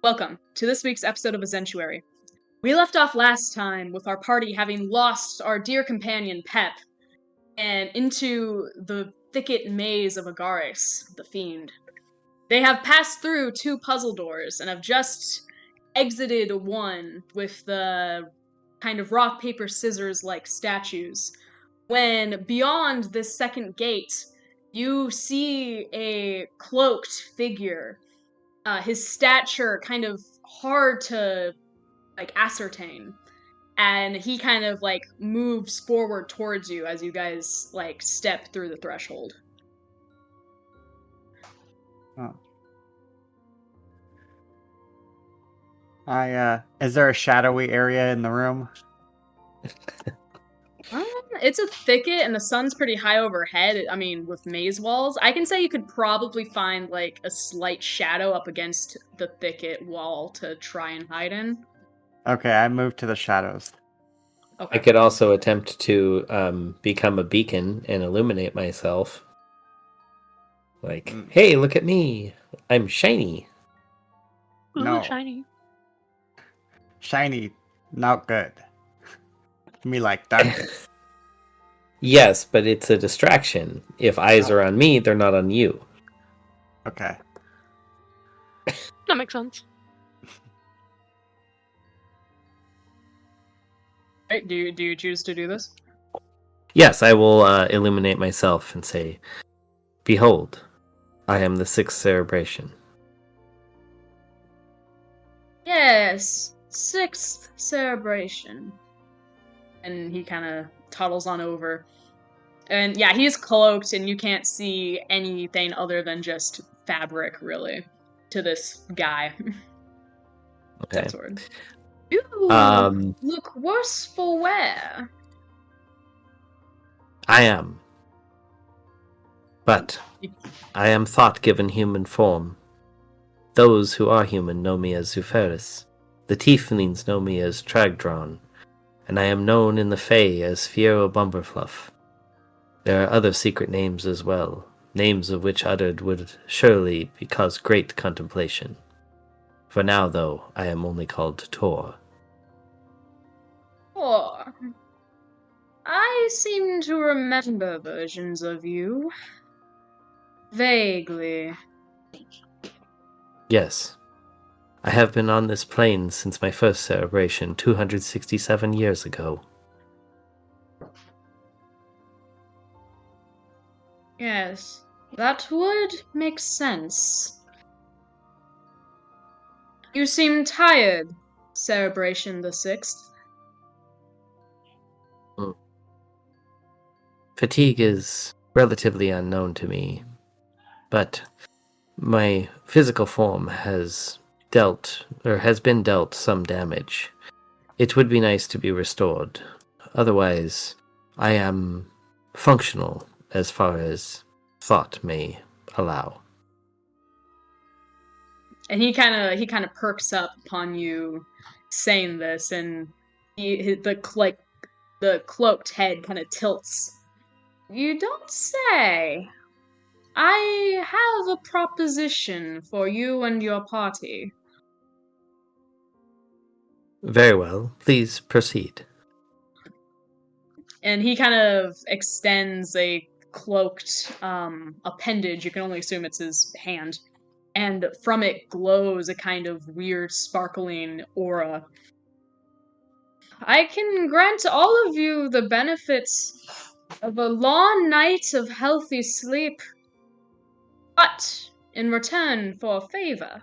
Welcome to this week's episode of Essentuary. We left off last time with our party having lost our dear companion Pep and into the thicket maze of Agaris, the fiend. They have passed through two puzzle doors and have just exited one with the kind of rock, paper, scissors like statues. When beyond this second gate, you see a cloaked figure, his stature kind of hard to ascertain, and he kind of moves forward towards you as you guys step through the threshold. Oh. Is there a shadowy area in the room? It's a thicket and the sun's pretty high overhead. I mean, with maze walls, I can say you could probably find a slight shadow up against the thicket wall to try and hide in. Okay, I moved to the shadows. Okay. I could also attempt to become a beacon and illuminate myself. Hey, look at me! I'm shiny. No. Shiny. Shiny, not good. Me like darkness. Yes, but it's a distraction. If eyes are on me, they're not on you. Okay. That makes sense. Right, do you choose to do this? Yes, I will illuminate myself and say, "Behold, I am the sixth cerebration." Yes, sixth cerebration. And he kind of toddles on over. And yeah, he's cloaked, and you can't see anything other than just fabric, really, to this guy. Okay. That sword. You look worse for wear. I am. But I am thought-given human form. Those who are human know me as Zuferis. The Tieflings know me as Tragdron. And I am known in the Fae as Fiero Bumberfluff. There are other secret names as well, names of which uttered would surely cause great contemplation. For now, though, I am only called Tor. Tor. I seem to remember versions of you. Vaguely. Yes. I have been on this plane since my first celebration 267 years ago. Yes, that would make sense. You seem tired, Celebration the Sixth. Fatigue is relatively unknown to me, but my physical form has been dealt some damage. It would be nice to be restored. Otherwise, I am functional as far as thought may allow. And he kind of perks up upon you saying this, and the cloaked head kind of tilts. You don't say. I have a proposition for you and your party. Very well. Please proceed. And he kind of extends a cloaked appendage. You can only assume it's his hand. And from it glows a kind of weird sparkling aura. I can grant all of you the benefits of a long night of healthy sleep, but in return for a favor.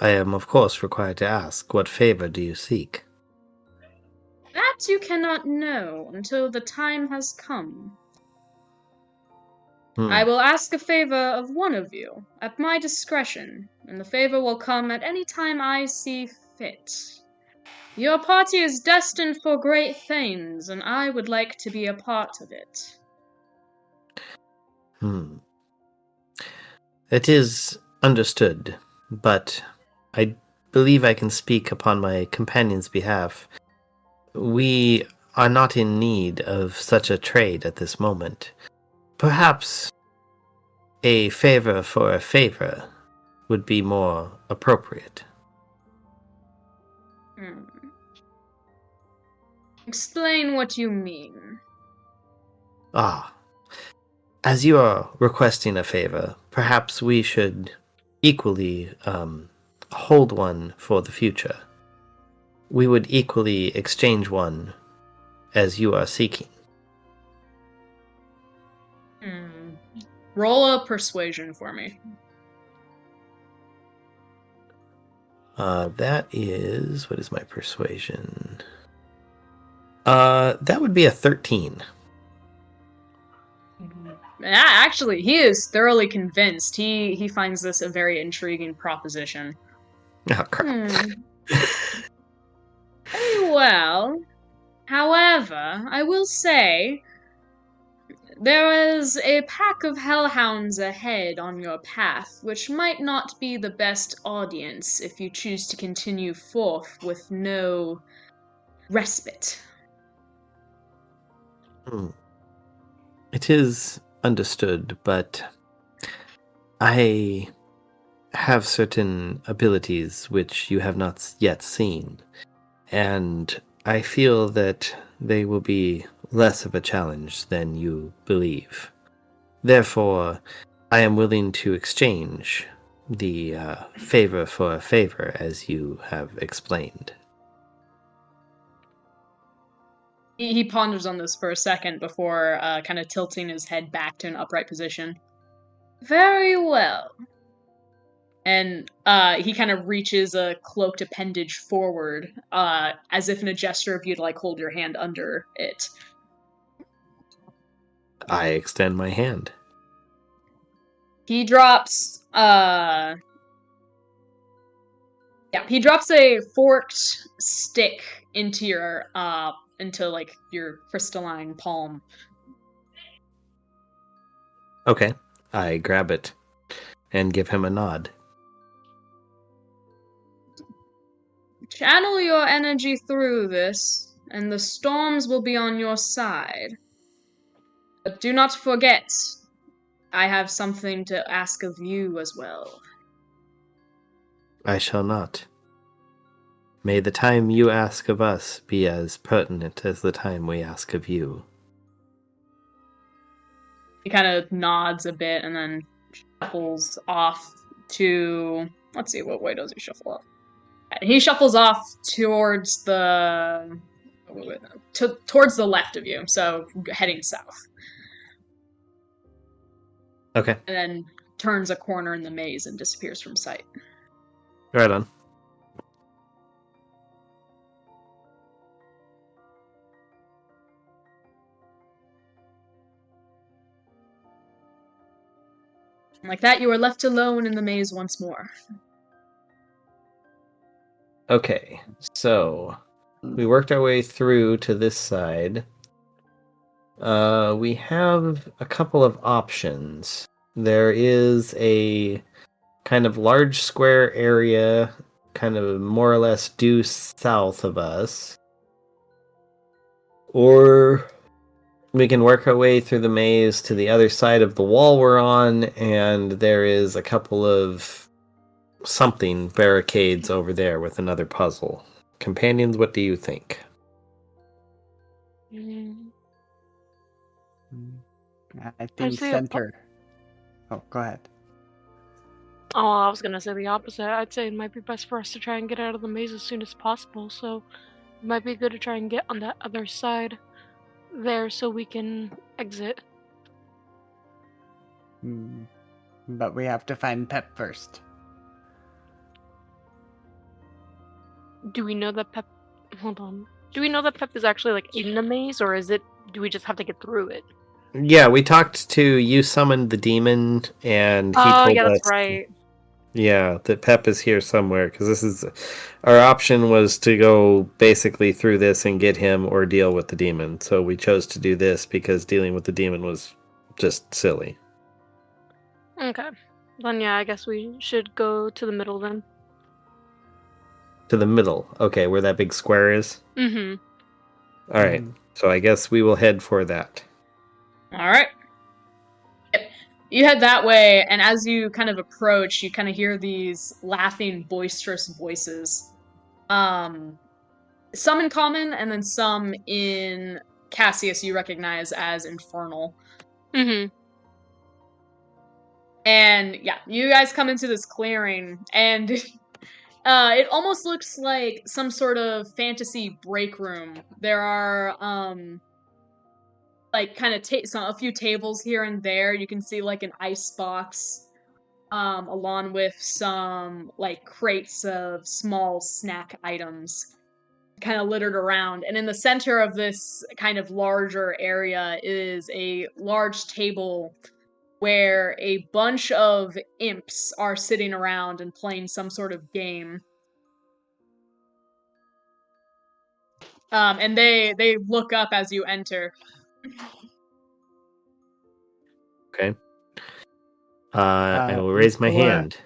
I am, of course, required to ask, what favor do you seek? That you cannot know until the time has come. I will ask a favor of one of you, at my discretion, and the favor will come at any time I see fit. Your party is destined for great things, and I would like to be a part of it. It is understood, but I believe I can speak upon my companion's behalf. We are not in need of such a trade at this moment. Perhaps a favor for a favor would be more appropriate. Explain what you mean. As you are requesting a favor, perhaps we should equally hold one for the future. We would equally exchange one as you are seeking. Roll a persuasion for me. That is... What is my persuasion? That would be a 13. Yeah, actually, he is thoroughly convinced. He finds this a very intriguing proposition. Oh, crap. Very well. However, I will say, there is a pack of hellhounds ahead on your path, which might not be the best audience if you choose to continue forth with no respite. It is understood, but I have certain abilities which you have not yet seen, and I feel that they will be less of a challenge than you believe. Therefore, I am willing to exchange the favor for a favor, as you have explained. He ponders on this for a second before kind of tilting his head back to an upright position. Very well. And he kind of reaches a cloaked appendage forward, as if in a gesture of you to like hold your hand under it. I extend my hand. He drops he drops a forked stick into your your crystalline palm. Okay. I grab it and give him a nod. Channel your energy through this, and the storms will be on your side. But do not forget, I have something to ask of you as well. I shall not. May the time you ask of us be as pertinent as the time we ask of you. He kind of nods a bit and then shuffles off to... Let's see, what way does he shuffle off? He shuffles off towards the... towards the left of you, so heading south. Okay. And then turns a corner in the maze and disappears from sight. Right on. And like that, you are left alone in the maze once more. Okay, so we worked our way through to this side. We have a couple of options. There is a kind of large square area, kind of more or less due south of us. Or we can work our way through the maze to the other side of the wall we're on, and there is a couple of barricades over there with another puzzle. Companions, what do you think? I think center. Oh, go ahead. Oh, I was gonna say the opposite. I'd say it might be best for us to try and get out of the maze as soon as possible, so it might be good to try and get on that other side there so we can exit. But we have to find Pep first. Do we know that Pep... Hold on. Do we know that Pep is actually, like, in the maze, or is it... Do we just have to get through it? Yeah, we talked to... You summoned the demon, and he told us... that's right. Yeah, that Pep is here somewhere, because this is... Our option was to go basically through this and get him or deal with the demon. So we chose to do this because dealing with the demon was just silly. Okay. Then, yeah, I guess we should go to the middle, then. To the middle. Okay, where that big square is? Mm-hmm. Alright, so I guess we will head for that. Alright. You head that way, and as you kind of approach, you kind of hear these laughing, boisterous voices. Some in common, and then some in Cassius you recognize as infernal. Mm-hmm. And yeah, you guys come into this clearing, and it almost looks like some sort of fantasy break room. There are like kind of a few tables here and there. You can see like an ice box, along with some like crates of small snack items kind of littered around. And in the center of this kind of larger area is a large table where a bunch of imps are sitting around and playing some sort of game. And they look up as you enter. Okay. I will raise my hand.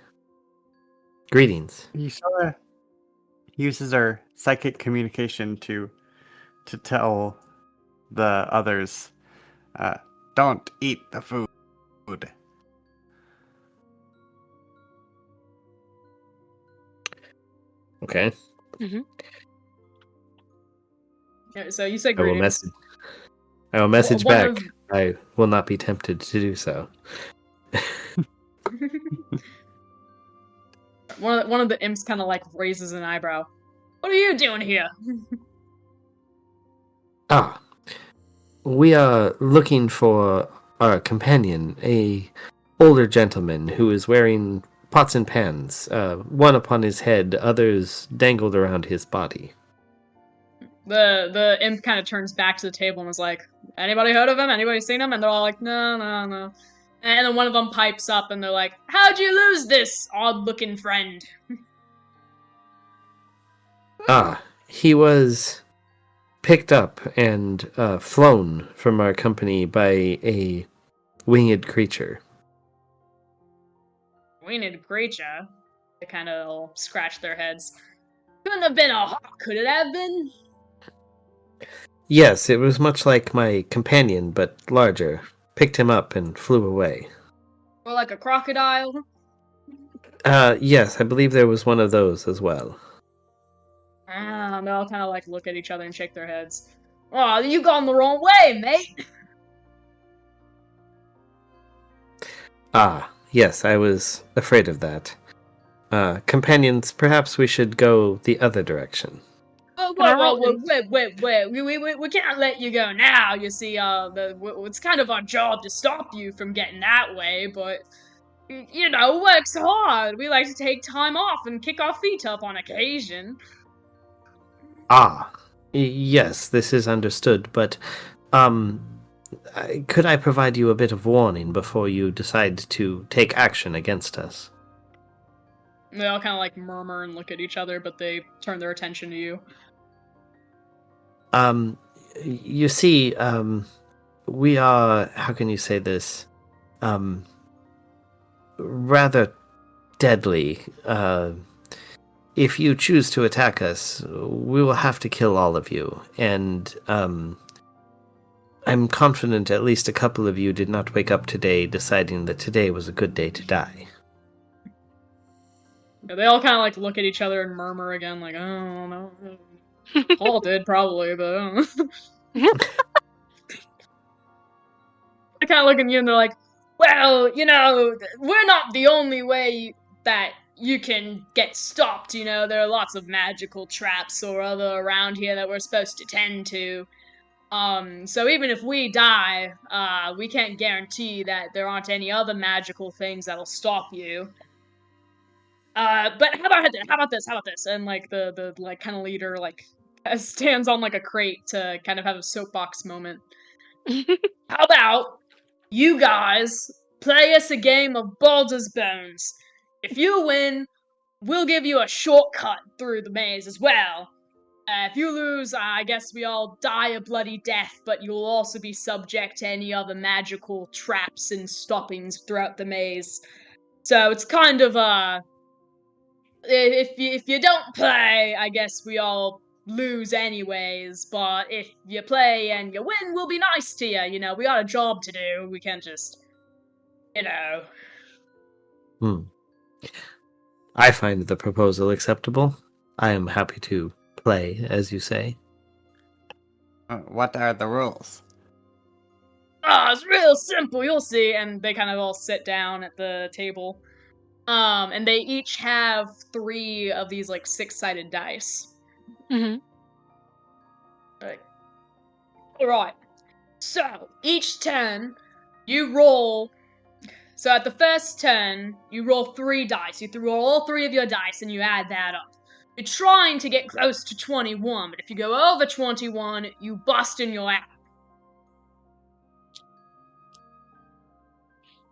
Greetings. Yusora uses her psychic communication to tell the others, don't eat the food. Okay. Mm-hmm. So you say I will greetings. message One back. of- I will not be tempted to do so. One of the imps kind of like raises an eyebrow. What are you doing here? Ah, we are looking for our companion, a older gentleman who is wearing pots and pans, one upon his head, others dangled around his body. The imp kind of turns back to the table and is like, "Anybody heard of him? Anybody seen him?" And they're all like, "No, no, no." And then one of them pipes up and they're like, "How'd you lose this odd-looking friend?" Ah, he was picked up and flown from our company by a winged creature. Winged creature. They kind of scratch their heads. Couldn't have been a hawk, could it have been? Yes, it was much like my companion, but larger. Picked him up and flew away. Or like a crocodile? Yes, I believe there was one of those as well. They all kind of like look at each other and shake their heads. Oh, you gone the wrong way, mate! Ah, yes, I was afraid of that. Companions, perhaps we should go the other direction. Oh, Can I roll wait. We can't let you go now, you see, it's kind of our job to stop you from getting that way, but, you know, work's hard. We like to take time off and kick our feet up on occasion. Ah, yes, this is understood, but, could I provide you a bit of warning before you decide to take action against us? They all kind of like murmur and look at each other, but they turn their attention to you. You see, we are, how can you say this? Rather deadly. If you choose to attack us, we will have to kill all of you. And, I'm confident at least a couple of you did not wake up today deciding that today was a good day to die. Yeah, they all kind of like look at each other and murmur again, like, oh, no. Paul did, probably, but I don't know. They kind of look at you and they're like, well, you know, we're not the only way that you can get stopped, you know, there are lots of magical traps or other around here that we're supposed to tend to. So even if we die, we can't guarantee that there aren't any other magical things that'll stop you. But how about this? And like the like kind of leader like stands on like a crate to kind of have a soapbox moment. How about you guys play us a game of Baldur's Bones? If you win, we'll give you a shortcut through the maze as well. If you lose, I guess we all die a bloody death, but you'll also be subject to any other magical traps and stoppings throughout the maze. So it's kind of if you don't play, I guess we all lose anyways. But if you play and you win, we'll be nice to you. You know, we got a job to do. We can't just You know. Hmm. I find the proposal acceptable. I am happy to play, as you say. What are the rules? Oh, it's real simple, you'll see. And they kind of all sit down at the table. And they each have 3 of these, like, 6-sided dice. Mm-hmm. Like, alright. So, each turn, you roll. So at the first turn, you roll 3 dice. You roll all 3 of your dice and you add that up. You're trying to get close to 21, but if you go over 21, you bust in your app.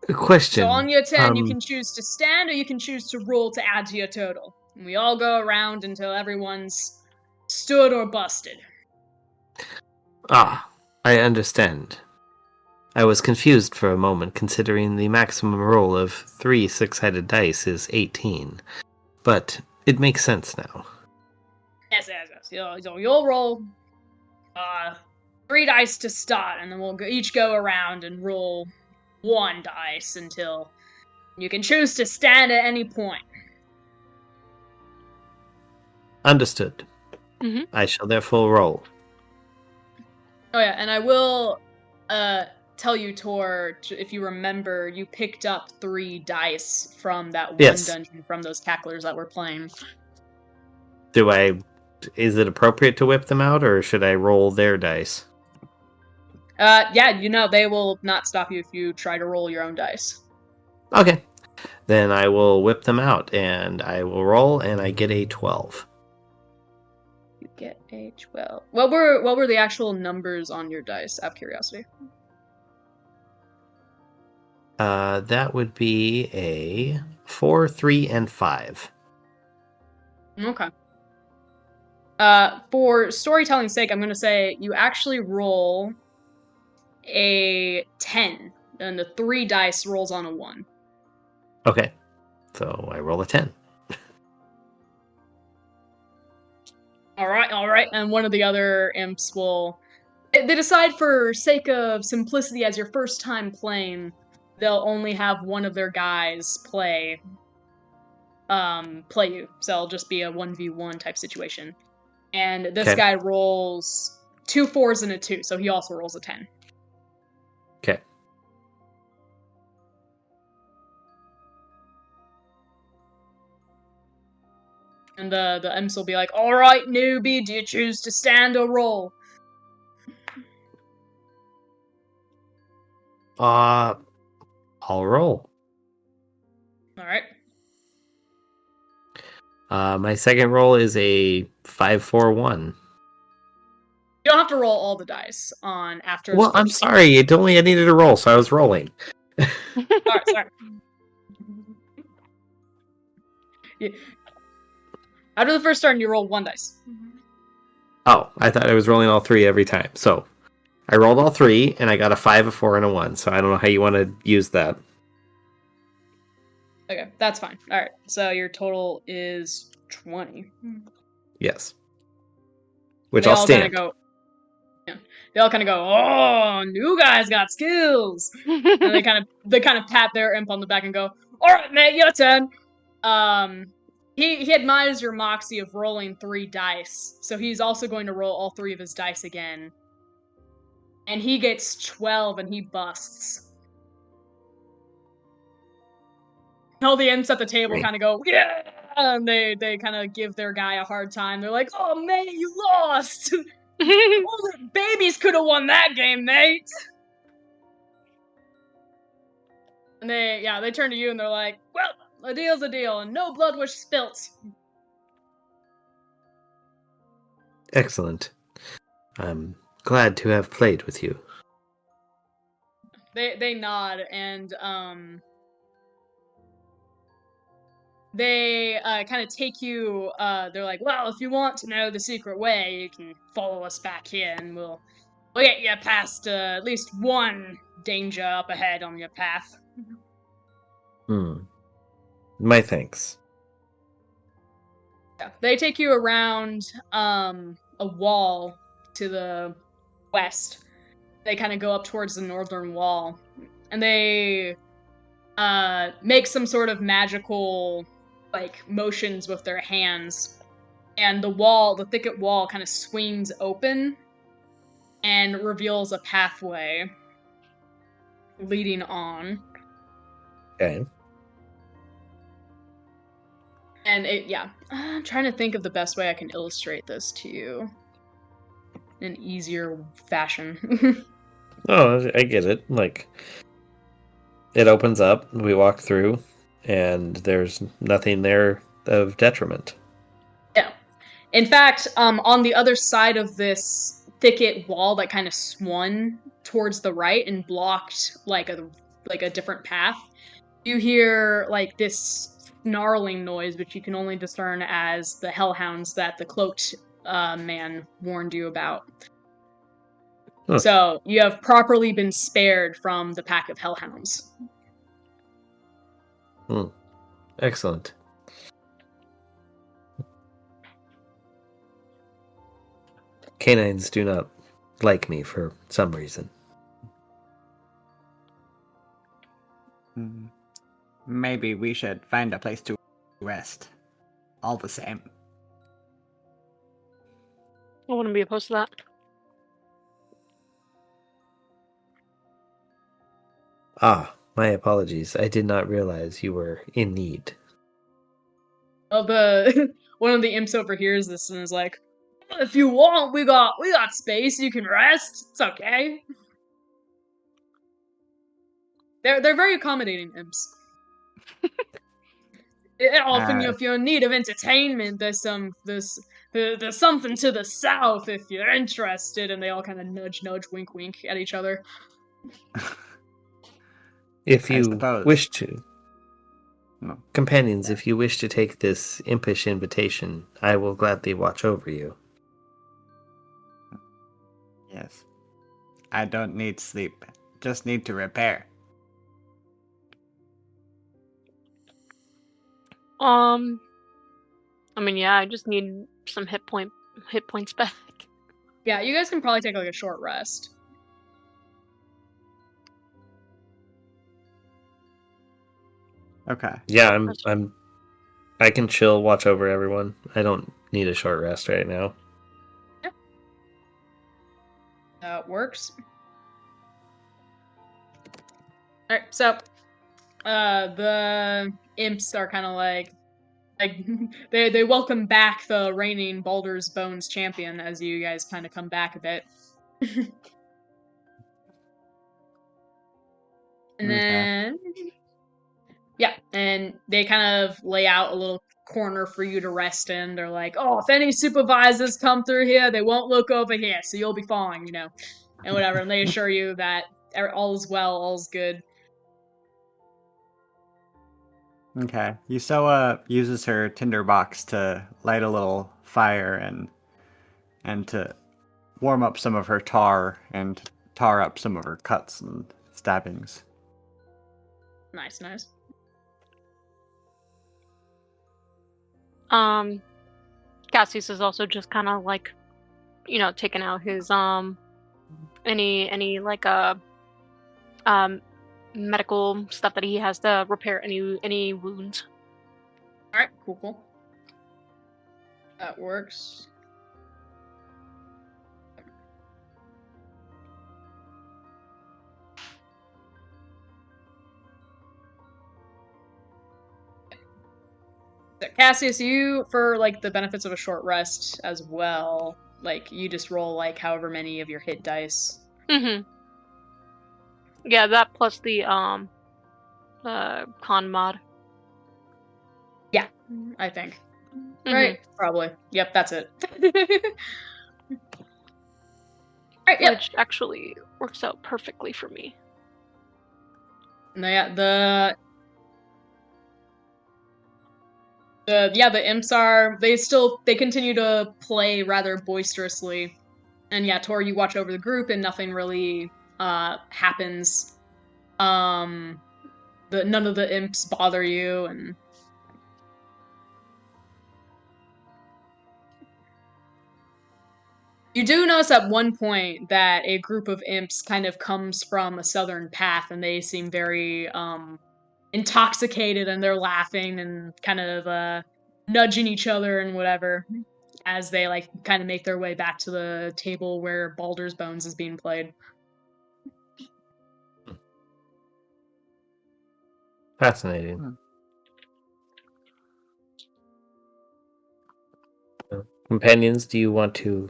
A question. So on your turn, you can choose to stand or you can choose to roll to add to your total. And we all go around until everyone's stood or busted. I understand. I was confused for a moment, considering the maximum roll of 3 6-sided dice is 18. But it makes sense now. Yes. You'll roll 3 dice to start, and then we'll each go around and roll 1 dice until you can choose to stand at any point. Understood. Mm-hmm. I shall therefore roll. Oh yeah, and I will tell you, Tor, if you remember, you picked up 3 dice from that one Yes. dungeon from those cacklers that were playing. Is it appropriate to whip them out, or should I roll their dice? Yeah, they will not stop you if you try to roll your own dice. Okay. Then I will whip them out, and I will roll, and I get a 12. You get a 12. What were the actual numbers on your dice, out of curiosity? That would be a 4, 3, and 5. Okay. For storytelling's sake, I'm gonna say you actually roll a 10, and the 3 dice rolls on a 1. Okay. So I roll a 10. All right. And one of the other imps will. They decide, for sake of simplicity, as your first time playing, they'll only have one of their guys play you. So it'll just be a 1v1 type situation. And this Okay. guy rolls 2 4s and a 2, so he also rolls a 10. Okay. And the imps will be like, all right, newbie, do you choose to stand or roll? I'll roll. All right. My second roll is a 5, 4, 1. You don't have to roll all the dice on after Well, the I'm first sorry. I needed a roll, so I was rolling. All right, sorry. Yeah. After the first turn, you roll 1 dice. Oh, I thought I was rolling all 3 every time. So I rolled all 3, and I got a 5, a 4, and a 1. So I don't know how you want to use that. Okay, that's fine. All right, so your total is 20. Yes. Which They I'll all stand. They all kind of go, oh, new guy's got skills. And they kind of pat their imp on the back and go, all right, mate, your turn. He admires your moxie of rolling 3 dice, so he's also going to roll all 3 of his dice again. And he gets 12 and he busts. All the imps at the table kind of go, yeah! And they kind of give their guy a hard time. They're like, oh, mate, you lost! Only babies could have won that game, mate! And they turn to you and they're like, well, a deal's a deal, and no blood was spilt. Excellent. I'm glad to have played with you. They nod, and they kind of take you, they're like, well, if you want to know the secret way, you can follow us back here, and we'll get you past at least one danger up ahead on your path. My thanks. Yeah. They take you around a wall to the west. They kind of go up towards the northern wall, and they make some sort of magical, like, motions with their hands, and the thicket wall kind of swings open and reveals a pathway leading on. Okay. And I'm trying to think of the best way I can illustrate this to you in an easier fashion. Oh, I get it. Like, it opens up, we walk through, and there's nothing there of detriment. Yeah. In fact, on the other side of this thicket wall that kind of swung towards the right and blocked like a different path, you hear like this snarling noise, which you can only discern as the hellhounds that the cloaked man warned you about. Huh. So you have properly been spared from the pack of hellhounds. Excellent. Canines do not like me for some reason. Maybe we should find a place to rest. All the same. I wouldn't be opposed to that. Ah, my apologies. I did not realize you were in need. Well, one of the imps overhears this and is like, "If you want, we got space. You can rest. It's okay." They're very accommodating imps. Often, if you're in need of entertainment, there's something to the south if you're interested. And they all kind of nudge, wink, wink at each other. If I you suppose. wish to. No. Companions, if you wish to take this impish invitation, I will gladly watch over you. Yes. I don't need sleep. Just need to repair. I mean, yeah, I just need some hit points back. Yeah, you guys can probably take like a short rest. Okay. Yeah, I can chill, watch over everyone. I don't need a short rest right now. Yeah. That works. Alright, so the imps are kind of like they welcome back the reigning Baldur's Bones champion as you guys kind of come back a bit. And then yeah, and they kind of lay out a little corner for you to rest in. They're like, "Oh, if any supervisors come through here, they won't look over here, so you'll be fine, and whatever." And they assure you that all's well, all's good. Okay. Yusoa uses her tinderbox to light a little fire and to warm up some of her tar and tar up some of her cuts and stabbings. Nice. Cassius is also just kind of like, taking out his any like medical stuff that he has to repair any wounds. All right, cool. That works. So, Cassius, you, for like the benefits of a short rest as well, like you just roll like however many of your hit dice. Mm-hmm. Yeah, that plus the con mod. Yeah, I think. Mm-hmm. Right? Probably. Yep, that's it. Alright, yep. Which actually works out perfectly for me. No, yeah, the imps they continue to play rather boisterously. And yeah, Tor, you watch over the group and nothing really happens. None of the imps bother you, and you do notice at one point that a group of imps kind of comes from a southern path, and they seem very intoxicated and they're laughing and kind of nudging each other and whatever as they like kind of make their way back to the table where Baldur's Bones is being played. Fascinating. Companions, do you want to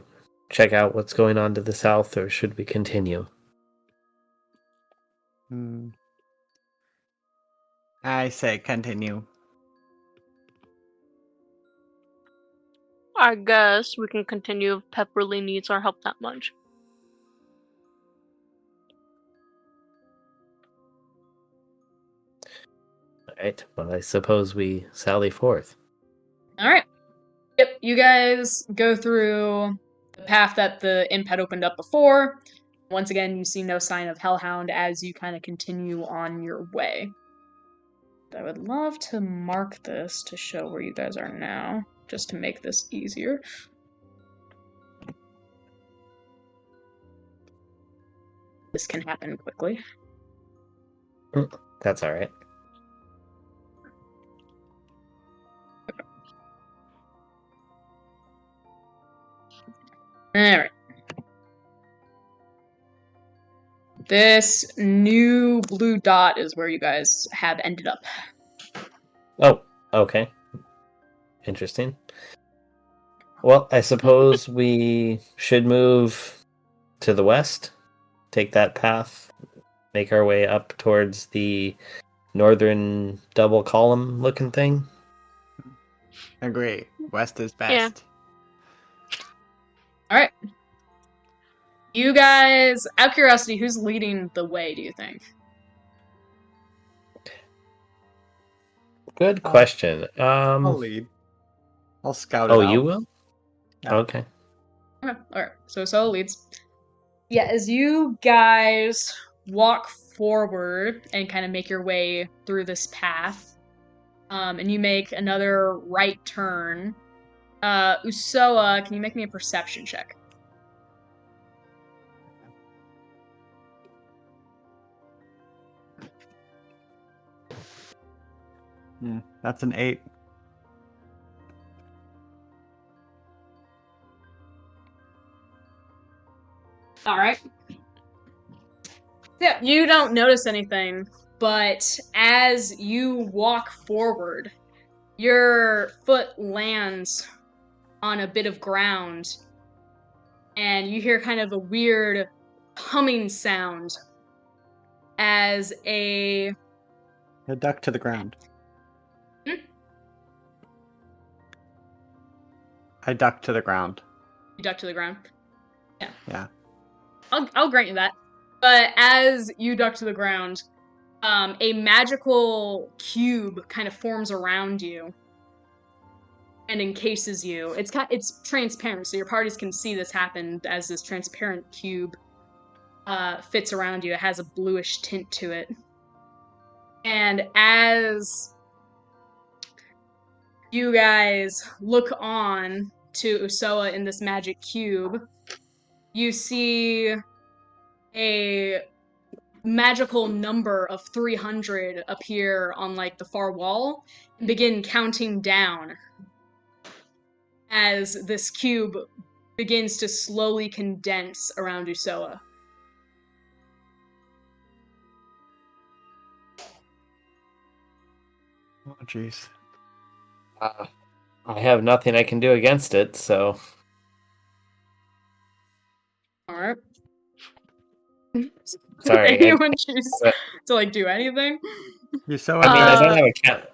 check out what's going on to the south, or should we continue? I say continue. I guess we can continue if Pep really needs our help that much. All right. Well, I suppose we sally forth. All right. Yep, you guys go through the path that the imp had opened up before. Once again, you see no sign of Hellhound as you kind of continue on your way. I would love to mark this to show where you guys are now, just to make this easier. This can happen quickly. That's all right. Alright. This new blue dot is where you guys have ended up. Oh, okay. Interesting. Well, I suppose we should move to the west, take that path, make our way up towards the northern double column looking thing. Agree. West is best. Alright. You guys, out of curiosity, who's leading the way, do you think? Good question. I'll lead. I'll scout it Oh, out. you will? Yeah. Okay. Okay, alright. So leads. Yeah, as you guys walk forward and kind of make your way through this path, and you make another right turn, Usoa, can you make me a perception check? Yeah, that's an 8. Alright. Yeah, you don't notice anything, but as you walk forward, your foot lands on a bit of ground, and you hear kind of a weird humming sound as a... I duck to the ground. I duck to the ground. You duck to the ground? Yeah. I'll grant you that. But as you duck to the ground, a magical cube kind of forms around you and encases you. It's transparent, so your parties can see this happen as this transparent cube fits around you. It has a bluish tint to it. And as you guys look on to Usoa in this magic cube, you see a magical number of 300 appear on like the far wall and begin counting down as this cube begins to slowly condense around Usoa. Oh, jeez. I have nothing I can do against it, so... Alright. Sorry. Anyone choose to like do anything? You're so I mean, I don't have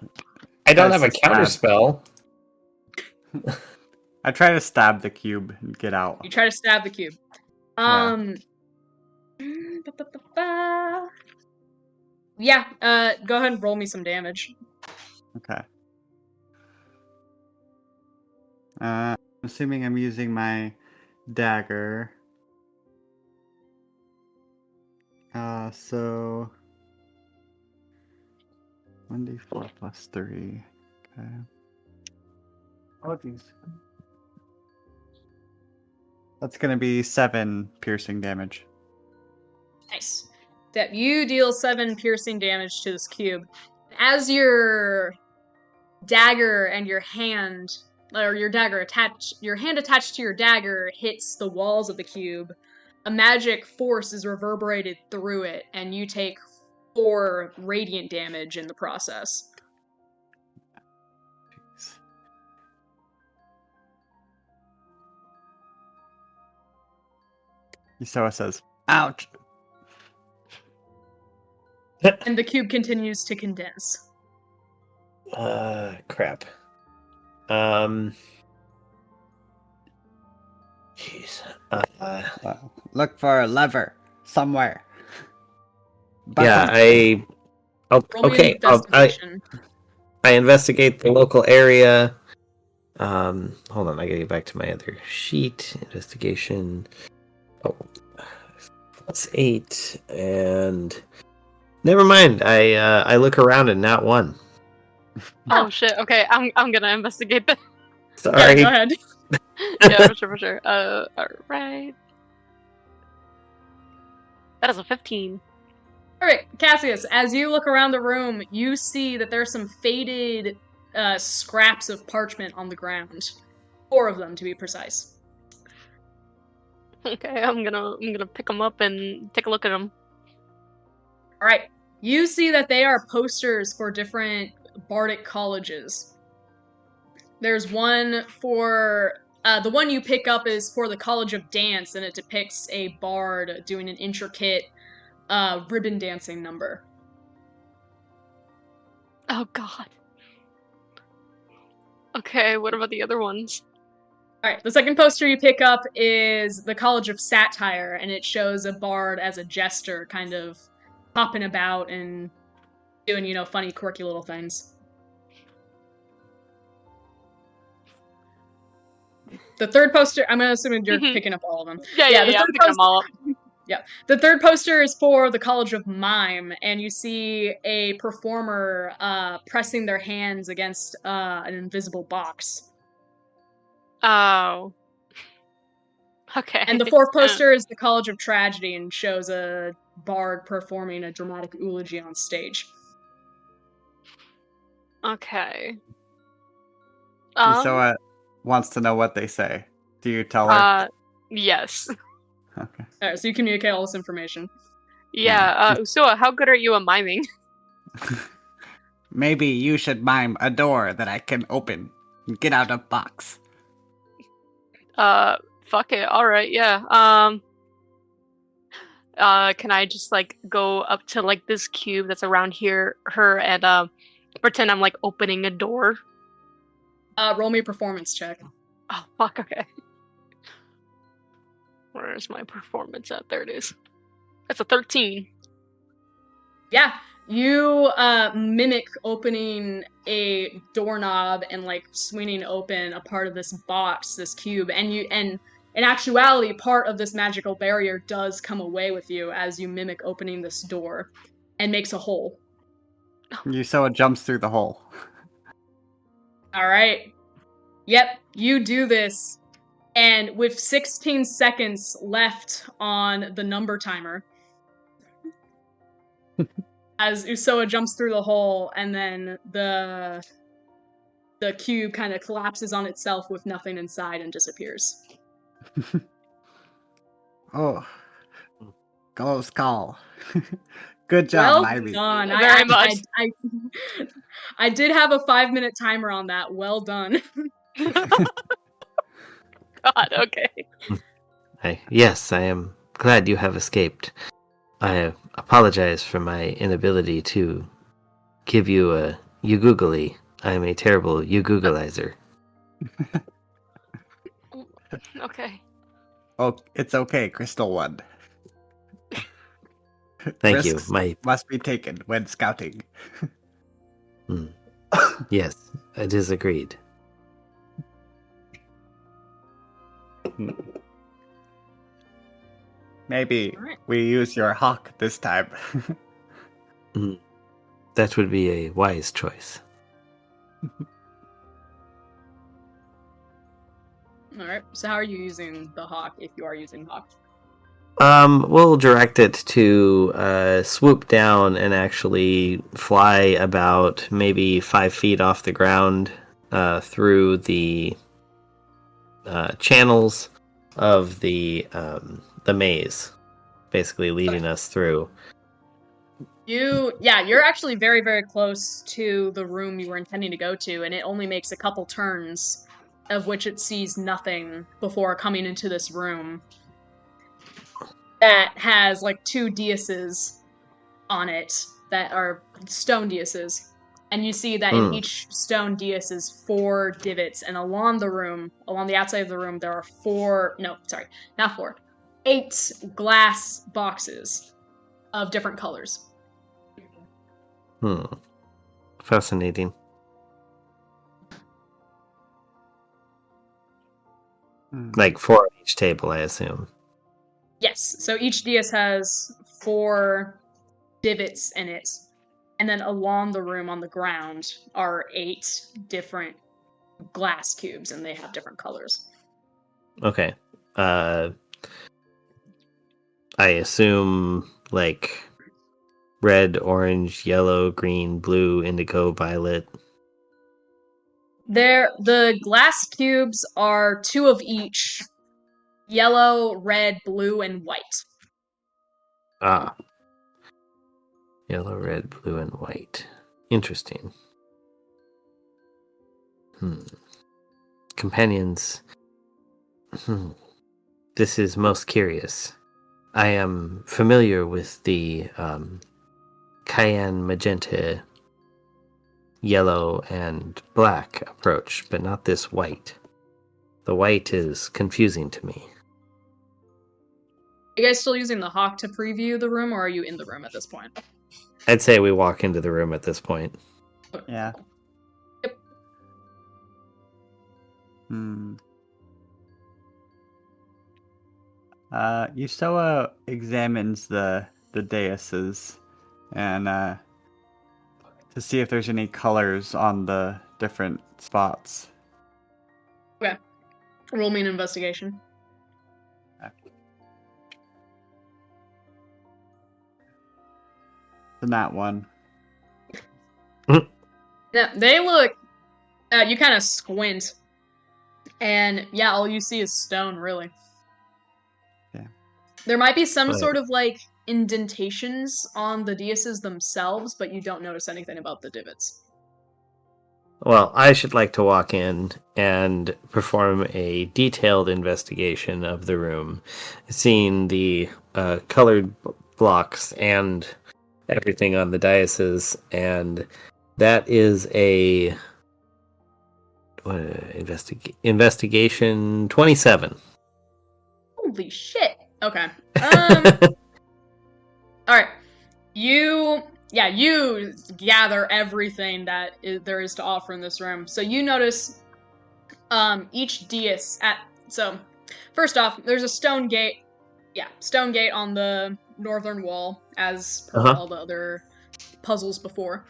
I don't have a That's counter bad. spell. I try to stab the cube and get out. You try to stab the cube. Yeah, go ahead and roll me some damage. Okay. I'm assuming I'm using my dagger. So 1d4 plus 3. Okay. Oh, jeez. That's gonna be 7 piercing damage. Nice. That you deal 7 piercing damage to this cube. As your dagger and your hand, or your dagger attached, your hand attached to your dagger hits the walls of the cube, a magic force is reverberated through it, and you take 4 radiant damage in the process. Yusoa says, "Ouch." And the cube continues to condense. Crap. Jeez. Look for a lever somewhere. Yeah, Roll me okay. investigation. I investigate the local area. Hold on, I gotta get back to my other sheet. Investigation. Oh, that's 8, and never mind. I look around and not one. Oh shit. Okay, I'm gonna investigate that. Sorry. Yeah, go ahead. Yeah, for sure. Alright. That is a 15. Alright, Cassius, as you look around the room, you see that there's some faded scraps of parchment on the ground. 4 of them, to be precise. Okay, I'm gonna pick them up and take a look at them. Alright, you see that they are posters for different bardic colleges. There's one for... the one you pick up is for the College of Dance, and it depicts a bard doing an intricate ribbon dancing number. Oh god. Okay, what about the other ones? Alright, the second poster you pick up is the College of Satire, and it shows a bard as a jester, kind of hopping about and doing, funny, quirky little things. The third poster, I'm assuming you're picking up all of them. Yeah, I'm picking them all up. Yeah. The third poster is for the College of Mime, and you see a performer pressing their hands against an invisible box. Oh. Okay. And the fourth poster is the College of Tragedy and shows a bard performing a dramatic eulogy on stage. Okay. Yusoa wants to know what they say. Do you tell her? Yes. Okay. Alright, so you communicate all this information. Yeah, Usua, how good are you at miming? Maybe you should mime a door that I can open. Get out of box. Fuck it, alright, yeah. Can I just, go up to, this cube that's around her, and, pretend I'm, opening a door? Roll me a performance check. Oh, fuck, okay. Where's my performance at? There it is. That's a 13. Yeah, you mimic opening a doorknob and swinging open a part of this box, this cube, and in actuality, part of this magical barrier does come away with you as you mimic opening this door and makes a hole. Yusoa jumps through the hole. All right. Yep, you do this, and with 16 seconds left on the number timer, as Usoa jumps through the hole, and then the cube kind of collapses on itself with nothing inside and disappears. Oh, close call. Good job, Well Ivy. done. Very much. I did have a 5-minute timer on that. Well done. God, okay. Yes, I am glad you have escaped. I apologize for my inability to give you a you-googly. I am a terrible you-googlizer. Okay. Oh, it's okay, Crystal One. Thank you. Risks My must be taken when scouting. yes, it is agreed. Maybe Alright. we use your hawk this time. That would be a wise choice. Alright, so how are you using the hawk, if you are using hawk? We'll direct it to swoop down and actually fly about maybe 5 feet off the ground through the channels of the maze, basically leading us through. You're actually very, very close to the room you were intending to go to, and it only makes a couple turns, of which it sees nothing before coming into this room that has like 2 daises on it that are stone daises. And you see that in each stone dais is 4 divots, and along the outside of the room, there are 8 glass boxes of different colors. Fascinating. Like 4 on each table, I assume. Yes, so each dais has 4 divots in it, and then along the room on the ground are 8 different glass cubes, and they have different colors. Okay. I assume like red, orange, yellow, green, blue, indigo, violet. The glass cubes are 2 of each: yellow, red, blue, and white. Ah. Yellow, red, blue, and white. Interesting. Companions. This is most curious. I am familiar with the cayenne, magenta, yellow, and black approach, but not this white. The white is confusing to me. Are you guys still using the hawk to preview the room, or are you in the room at this point? I'd say we walk into the room at this point. Yeah. Yep. Yusoa examines the daises and to see if there's any colors on the different spots. Okay. Roll me an investigation. And that one. Yeah, they look. You kind of squint, and yeah, all you see is stone, really. Yeah. There might be some Right. sort of like indentations on the daises themselves, but you don't notice anything about the divots. Well, I should like to walk in and perform a detailed investigation of the room, seeing the colored blocks and everything on the daises, and that is a investigation 27. Holy shit! Okay. All right. You gather everything that there is to offer in this room. So you notice each dais so first off, there's a stone gate. Yeah, stone gate on the northern wall, as per all the other puzzles before.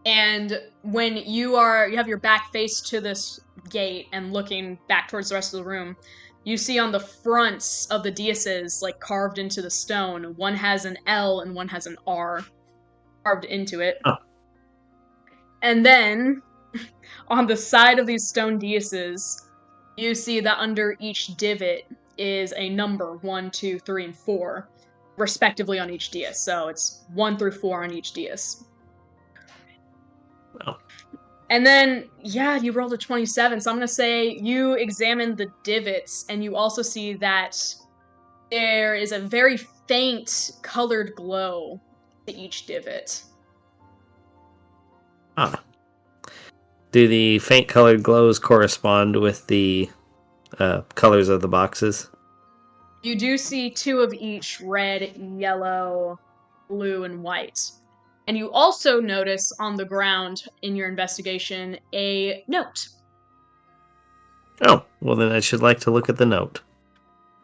And when you have your back face to this gate and looking back towards the rest of the room, you see on the fronts of the daises, like carved into the stone, one has an L and one has an R carved into it. Oh. And then on the side of these stone daises, you see that under each divot is a number 1, 2, 3, and 4, respectively on each dais. So it's 1 through 4 on each dais. Oh. And then, yeah, you rolled a 27, so I'm going to say you examine the divots, and you also see that there is a very faint colored glow to each divot. Ah. Do the faint colored glows correspond with the colors of the boxes? You do see 2 of each: red, yellow, blue, and white. And you also notice on the ground in your investigation a note. Oh, well then I should like to look at the note.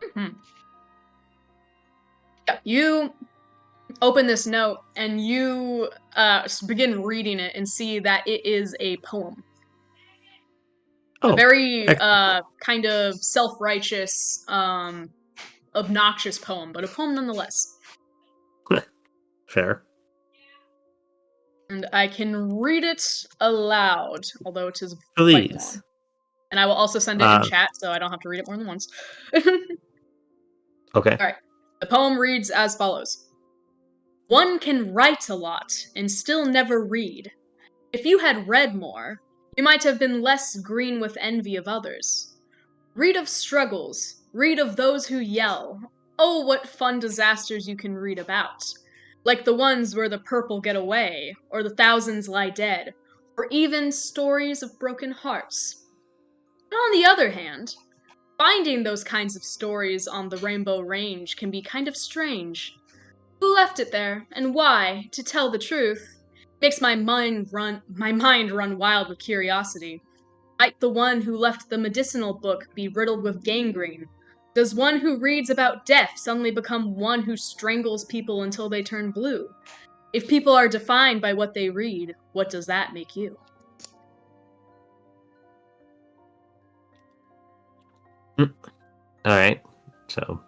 Mm-hmm. Yeah, you open this note and you begin reading it and see that it is a poem. Oh, A very kind of self-righteous obnoxious poem, but a poem nonetheless. Fair. And I can read it aloud, although it is quite long. Please. And I will also send it in chat, so I don't have to read it more than once. Okay. Alright. The poem reads as follows. One can write a lot and still never read. If you had read more, you might have been less green with envy of others. Read of struggles, read of those who yell. Oh, what fun disasters you can read about. Like the ones where the purple get away, or the thousands lie dead, or even stories of broken hearts. But on the other hand, finding those kinds of stories on the Rainbow Range can be kind of strange. Who left it there, and why, to tell the truth, makes my mind run wild with curiosity. Might the one who left the medicinal book be riddled with gangrene? Does one who reads about death suddenly become one who strangles people until they turn blue? If people are defined by what they read, what does that make you? All right. So,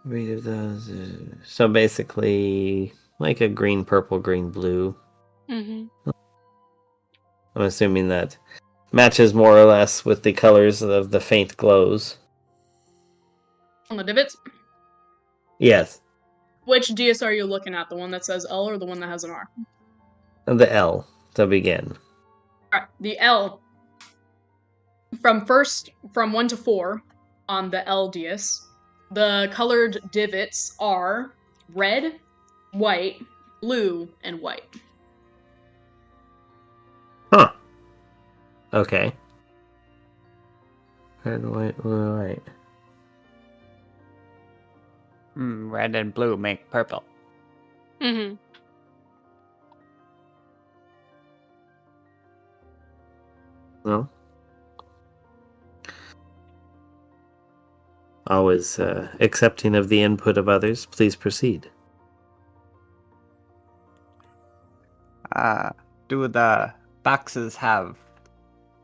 read of those. So basically, like a green, purple, green, blue. Mm-hmm. I'm assuming that matches more or less with the colors of the faint glows. On the divots? Yes, Which DS are you looking at? The one that says L or the one that has an R? the L to begin. Alright, the L. From 1 to 4 on the L DS, the colored divots are red, white, blue, and white. Huh. Okay. Red, white, blue, white. Red and blue make purple. Mm-hmm. No. Always accepting of the input of others. Please proceed. Do the boxes have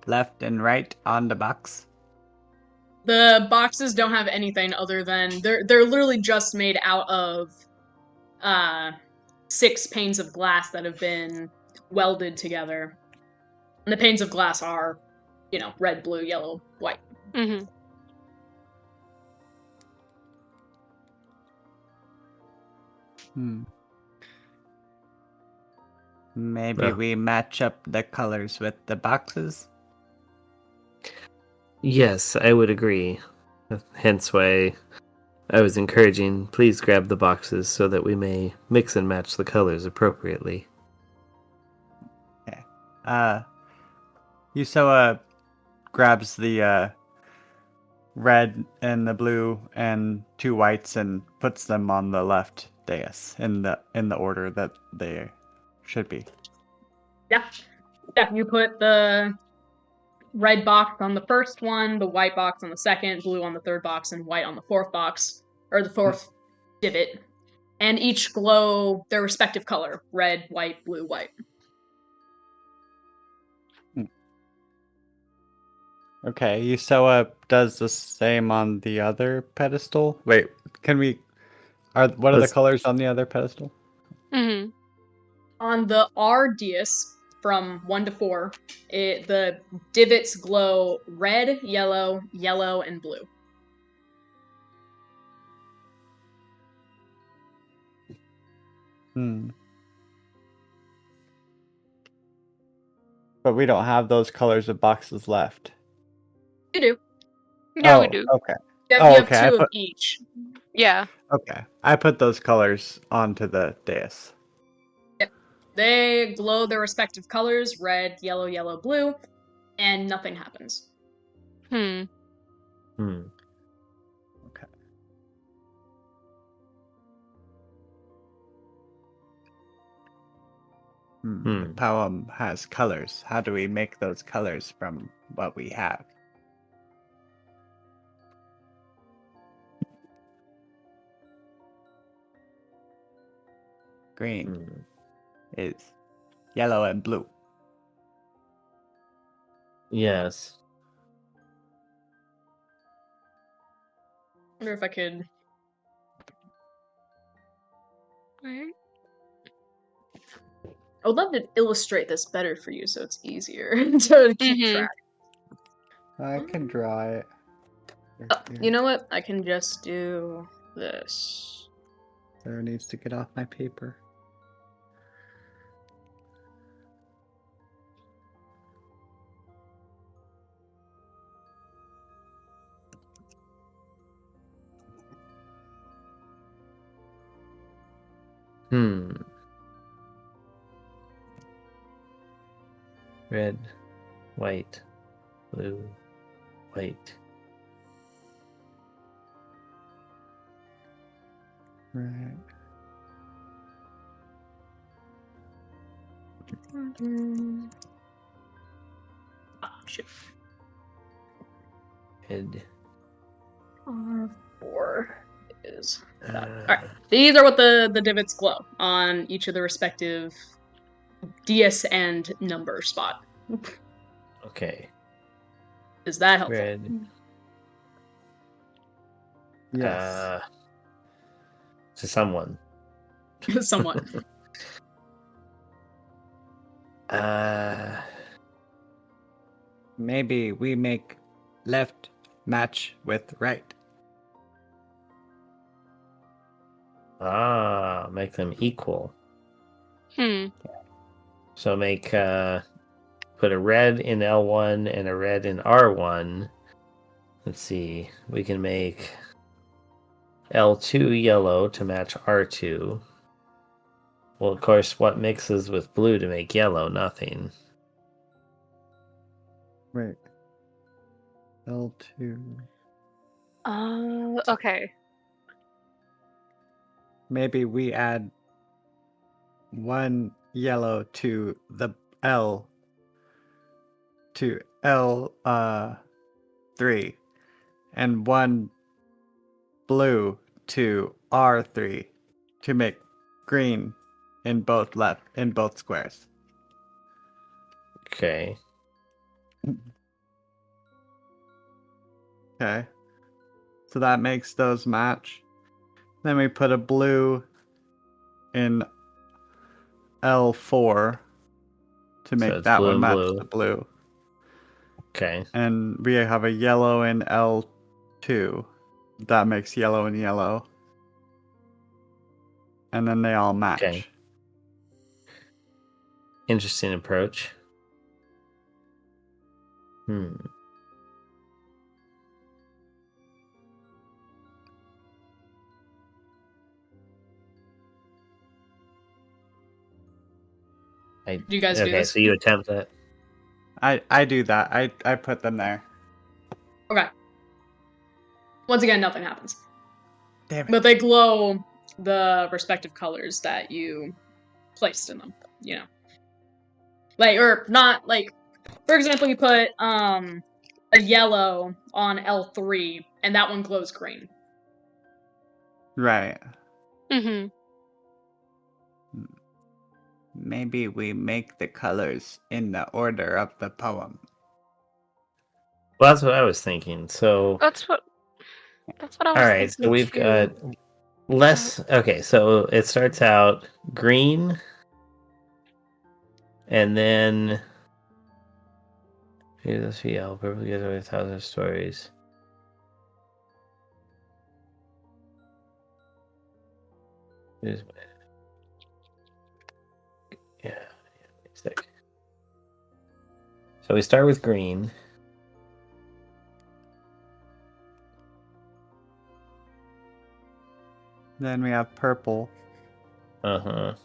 left and right on the box? The boxes don't have anything other than they're literally just made out of 6 panes of glass that have been welded together. And the panes of glass are, red, blue, yellow, white. Mm-hmm. Maybe we match up the colors with the boxes? Yes, I would agree. Hence why I was encouraging, please grab the boxes so that we may mix and match the colors appropriately. Okay. Yusoa grabs the red and the blue and 2 whites and puts them on the left dais in the order that they should be. Yeah. Yeah, you put the red box on the first one, the white box on the second, blue on the third box, and white on the fourth box, or the fourth divot. And each glow their respective color, red, white, blue, white. Okay, Yusoa does the same on the other pedestal. Wait, what are the Let's- colors on the other pedestal? Mm-hmm. On the R dais, from 1 to 4, the divots glow red, yellow, yellow, and blue. But we don't have those colors of boxes left. You do. Yeah, we do. Okay. You Oh, have okay, 2 of each. Yeah. Okay. I put those colors onto the dais. Yep. They glow their respective colors, red, yellow, yellow, blue, and nothing happens. Hmm. Okay. The poem has colors. How do we make those colors from what we have? Green is yellow and blue. Yes. wonder if I could. Right. I would love to illustrate this better for you so it's easier to keep track. I can draw it. You know what? I can just do this. Sarah needs to get off my paper. Red, white, blue, white. Right. Oh, shit. Red. R4 is that. Alright. These are what the divots glow on each of the respective DS and number spot. Okay. Is that helpful? Red. Yes. To someone. Somewhat. Maybe we make left match with right. Make them equal. Hmm. So make put a red in L1 and a red in R1. Let's see. We can make L2 yellow to match R2. Well, of course, what mixes with blue to make yellow? Nothing. Right. L2. Okay. Maybe we add one yellow to the L to L 3 and one blue to R3 to make green in both squares. Okay. Okay. So that makes those match. Then we put a blue in L4 to make that blue one and match blue. the blue. Okay. And we have a yellow in L2. That makes yellow and yellow. And then they all match. Okay. Interesting approach. Do you guys do this? So you attempt that. I do that. I put them there. Okay. Once again, nothing happens. Damn it. But they glow the respective colors that you placed in them, you know. Like, or not, like, for example, you put a yellow on L3, and that one glows green. Right. Mm-hmm. Maybe we make the colors in the order of the poem. Well, that's what I was thinking. So That's what I was all right, thinking so we've too. got less. Okay, so it starts out green, and then let's see, purple gets away 1,000 stories. Yeah. So we start with green. Then we have purple. But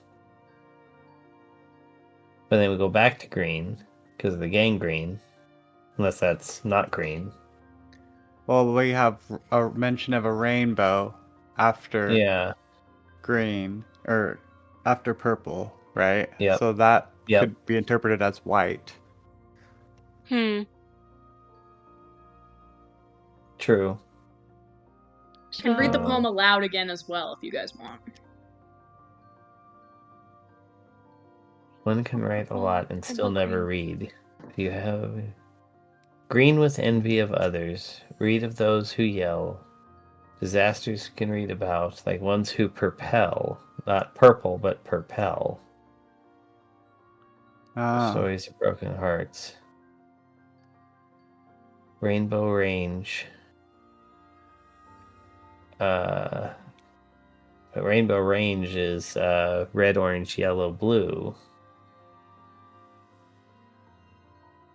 then we go back to green because of the gangrene, unless that's not green. Well, we have a mention of a rainbow after green, or after purple, right? Yep. So that could be interpreted as white. True. You can read the poem aloud again as well, if you guys want. One can write a lot and still never read. You have green with envy of others. Read of those who yell. disasters you can read about, like ones who propel, not purple, but propel. Stories of broken hearts. Rainbow Range. Rainbow Range is red, orange, yellow, blue,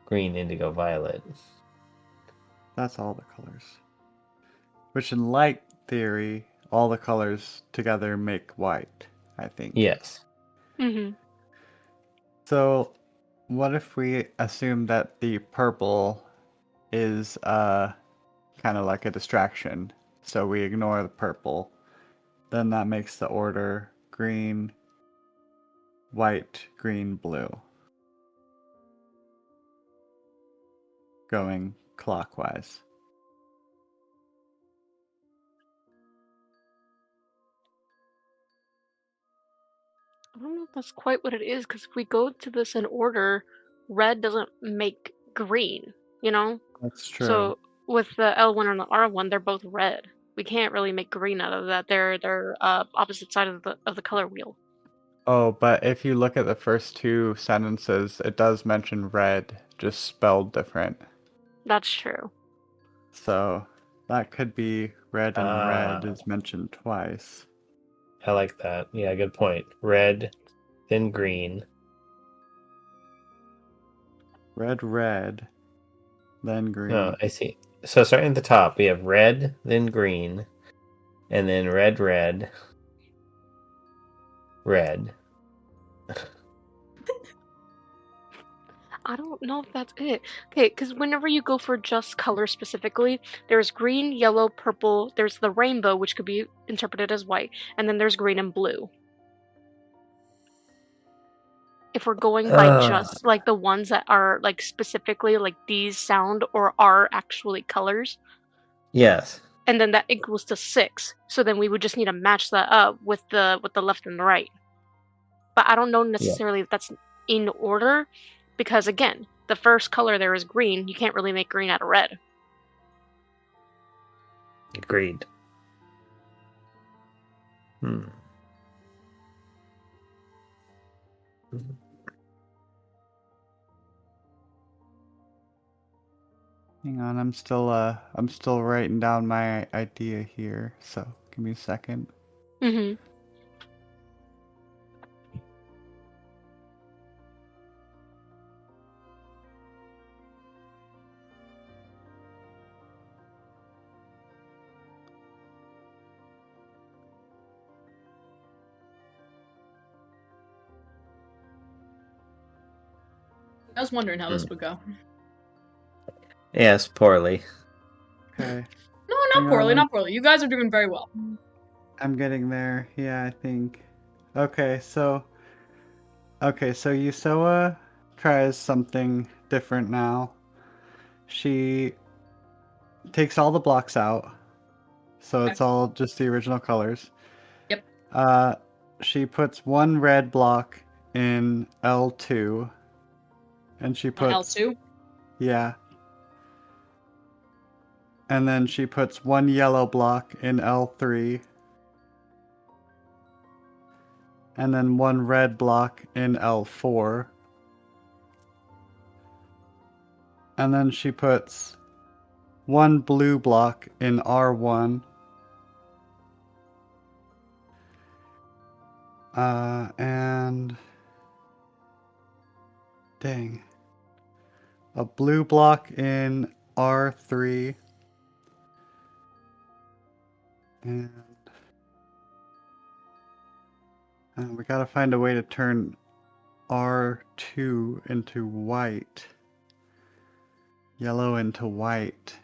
green, indigo, violet. That's all the colors. Which in light theory, all the colors together make white, I think. Yes. Mm-hmm. So, what if we assume that the purple is kind of like a distraction? So we ignore the purple. Then that makes the order green, white, green, blue. Going clockwise. I don't know if that's quite what it is, because if we go to this in order, red doesn't make green, you know? That's true. So with the L1 and the R1, they're both red. We can't really make green out of that. They're opposite side of the color wheel. Oh, but if you look at the first two sentences, it does mention red, just spelled different. That's true. So that could be red and red is mentioned twice. I like that. Yeah, good point. Red, then green. Red, red, then green. Oh, I see. So starting at the top, we have red, then green, and then red, red, red. I don't know if that's it. Okay, because whenever you go for just color specifically, there's green, yellow, purple, there's the rainbow, which could be interpreted as white, and then there's green and blue. If we're going by just like the ones that are like specifically like these sound or are actually colors, Yes. and then that equals to 6. So then we would just need to match that up with the left and the right. But I don't know necessarily if that's in order, because again, the first color there is green. You can't really make green out of red. Agreed. Hang on, I'm still writing down my idea here, so give me a second. Mm-hmm. I was wondering how this would go. Yes, poorly. Okay. No, not poorly, not poorly. You guys are doing very well. I'm getting there. Yeah, I think. Okay, so Yusoa tries something different now. She takes all the blocks out, so it's all just the original colors. Yep. She puts one red block in L2, and she puts L2. Yeah. And then she puts one yellow block in L3. And then one red block in L4. And then she puts one blue block in R1. And dang. A blue block in R3. And we gotta find a way to turn R2 into white. Yellow into white.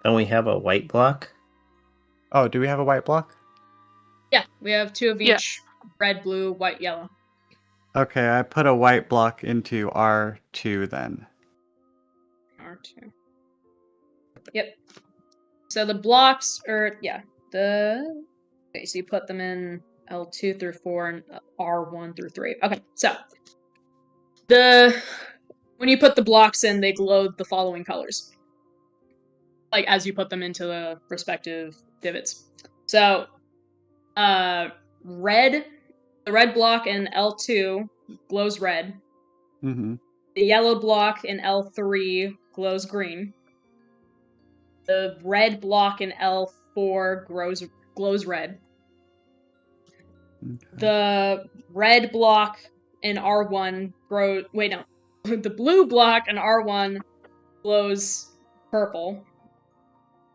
And we have a white block? Oh, do we have a white block? Yeah, we have 2 of each. Red, blue, white, yellow. Okay, I put a white block into R2 then. R2. Yep. So the blocks are, okay, so you put them in L2 through 4 and R1 through 3. Okay, so When you put the blocks in, they glow the following colors. Like, as you put them into the respective divots. So, red, the red block in L2 glows red. Mm-hmm. The yellow block in L3 glows green. The red block in L4 glows red. Okay. The red block in R1 grows. Wait, no. The blue block in R1 glows purple.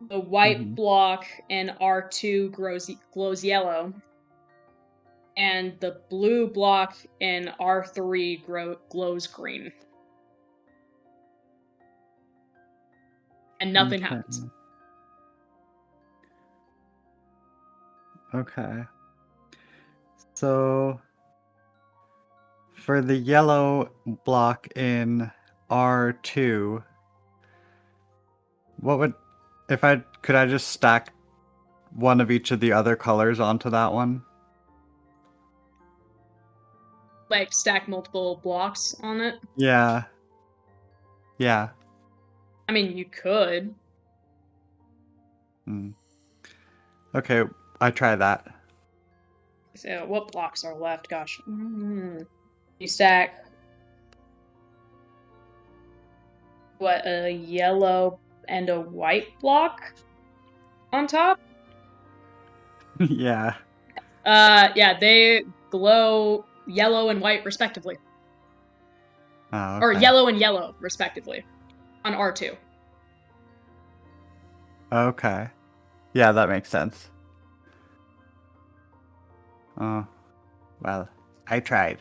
The white block in R2 glows yellow. And the blue block in R3 glows green. And nothing happens. Okay. So for the yellow block in R2, could I just stack one of each of the other colors onto that one? Like, stack multiple blocks on it? Yeah. Yeah. I mean, you could. Okay, I try that. So, what blocks are left? Gosh. You stack... What, a yellow and a white block on top? Yeah. Yeah, they glow yellow and white, respectively. Oh, okay. Or yellow and yellow, respectively, on R2. Okay. Yeah, that makes sense. Oh, well, I tried.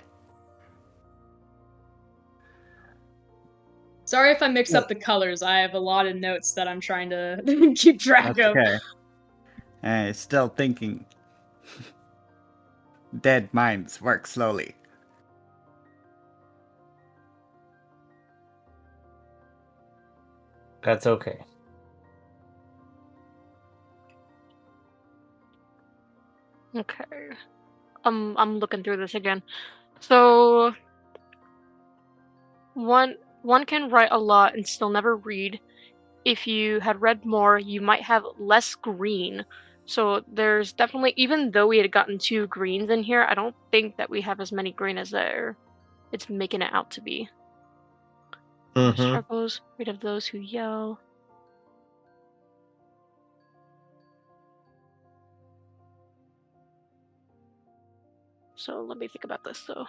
Sorry if I mix up the colors. I have a lot of notes that I'm trying to keep track That's of. okay. And it's still thinking. Dead minds work slowly. That's okay. Okay. I'm looking through this again. So one can write a lot and still never read. If you had read more, you might have less green. So there's definitely, even though we had gotten 2 greens in here, I don't think that we have as many green as it's making it out to be. Struggles, rid of those who yell. So let me think about this though.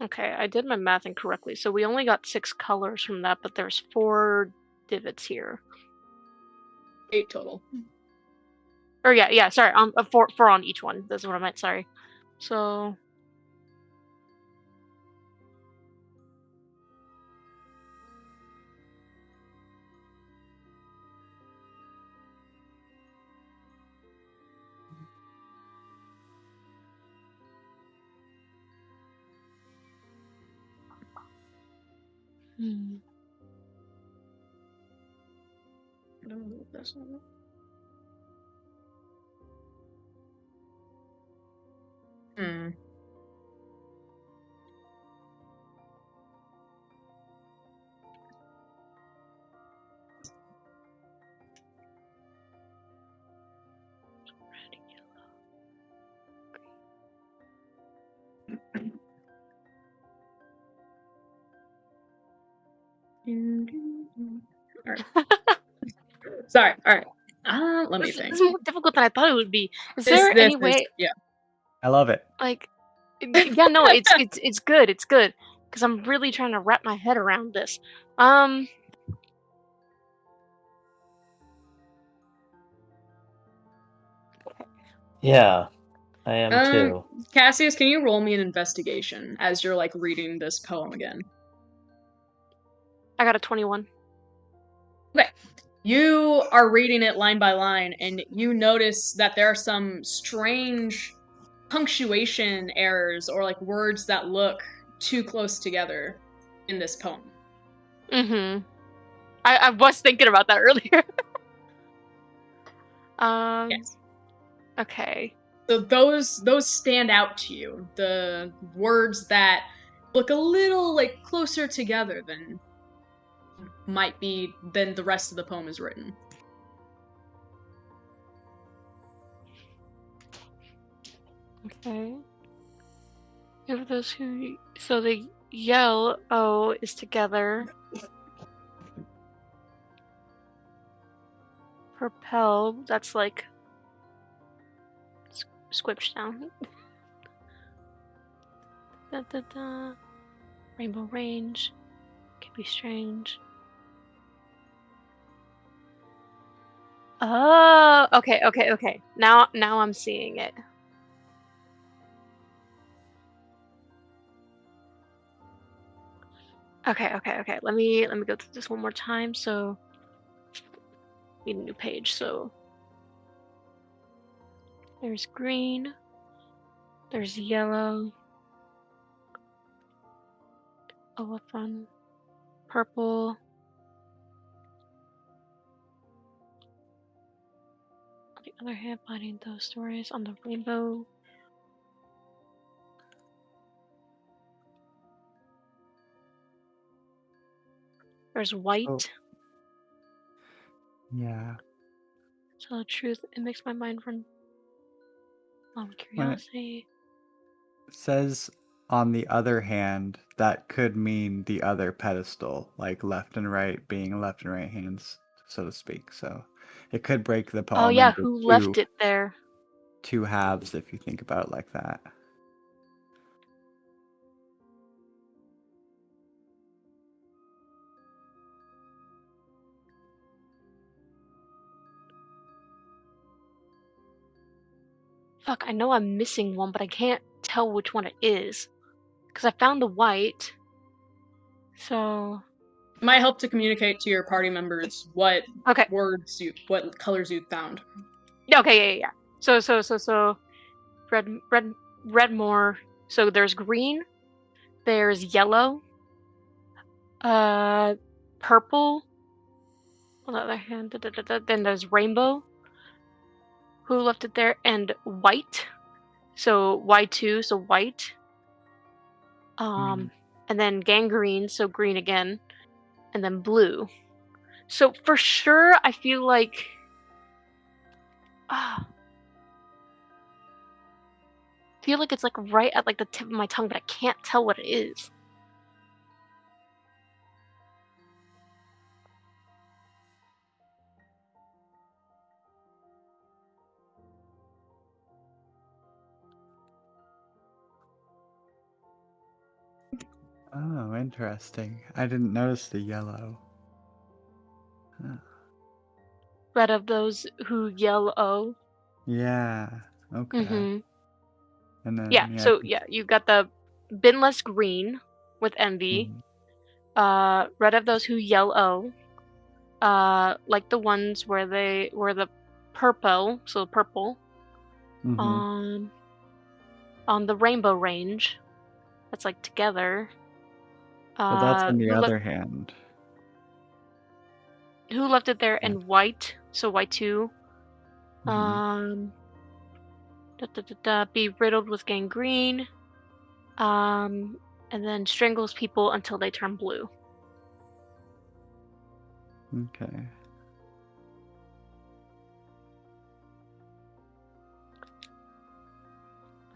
Okay, I did my math incorrectly. So we only got 6 colors from that, but there's 4 divots here. 8 total. Or yeah, sorry, 4 on each one. That's what I meant, sorry. So Alright. Sorry, alright. Let me think. This is more difficult than I thought it would be. Is This there any is- way, yeah. I love it. like, yeah, no, it's good, because I'm really trying to wrap my head around this. Yeah, I am too. Cassius, can you roll me an investigation as you're like reading this poem again? I got a 21. Okay. You are reading it line by line, and you notice that there are some strange punctuation errors or like words that look too close together in this poem. Mm-hmm. I was thinking about that earlier. Yes. Okay. So those stand out to you. The words that look a little like closer together than than the rest of the poem is written. Okay. If those who so the yell O is together. Propel, that's like squished down. Da, da, da. Rainbow range. Can be strange. Oh, okay. Now I'm seeing it. Okay. Let me go through this one more time. So, need a new page. So, there's green. There's yellow. Oh, what fun. Purple. On the other hand, finding those stories on the rainbow. There's white. Oh. Yeah. So the truth, it makes my mind run on curiosity. It says, on the other hand, that could mean the other pedestal, like left and right being left and right hands, so to speak. So it could break the Oh poem yeah, into who left it there? two halves if you think about it like that. Fuck, I know I'm missing one, but I can't tell which one it is. Because I found the white. So... It might help to communicate to your party members what Okay. what colors you found. Okay, yeah. So... Red more. So there's green. There's yellow. Purple. On the other hand, then there's rainbow. Who left it there? And white. So Y2, so white. And then gangrene, so green again. And then blue. So for sure, I feel like... I feel like it's like right at like the tip of my tongue, but I can't tell what it is. Oh, interesting. I didn't notice the yellow. Huh. Red of those who yell "oh." Yeah. Okay. Mm-hmm. And then Yeah. So yeah, you got the binless green with envy. Red of those who yell "oh." Like the ones where the purple, so purple. On the rainbow range, that's like together. But that's on the other hand. Who left it there in white? So Y2. Be riddled with gangrene. And then strangles people until they turn blue. Okay.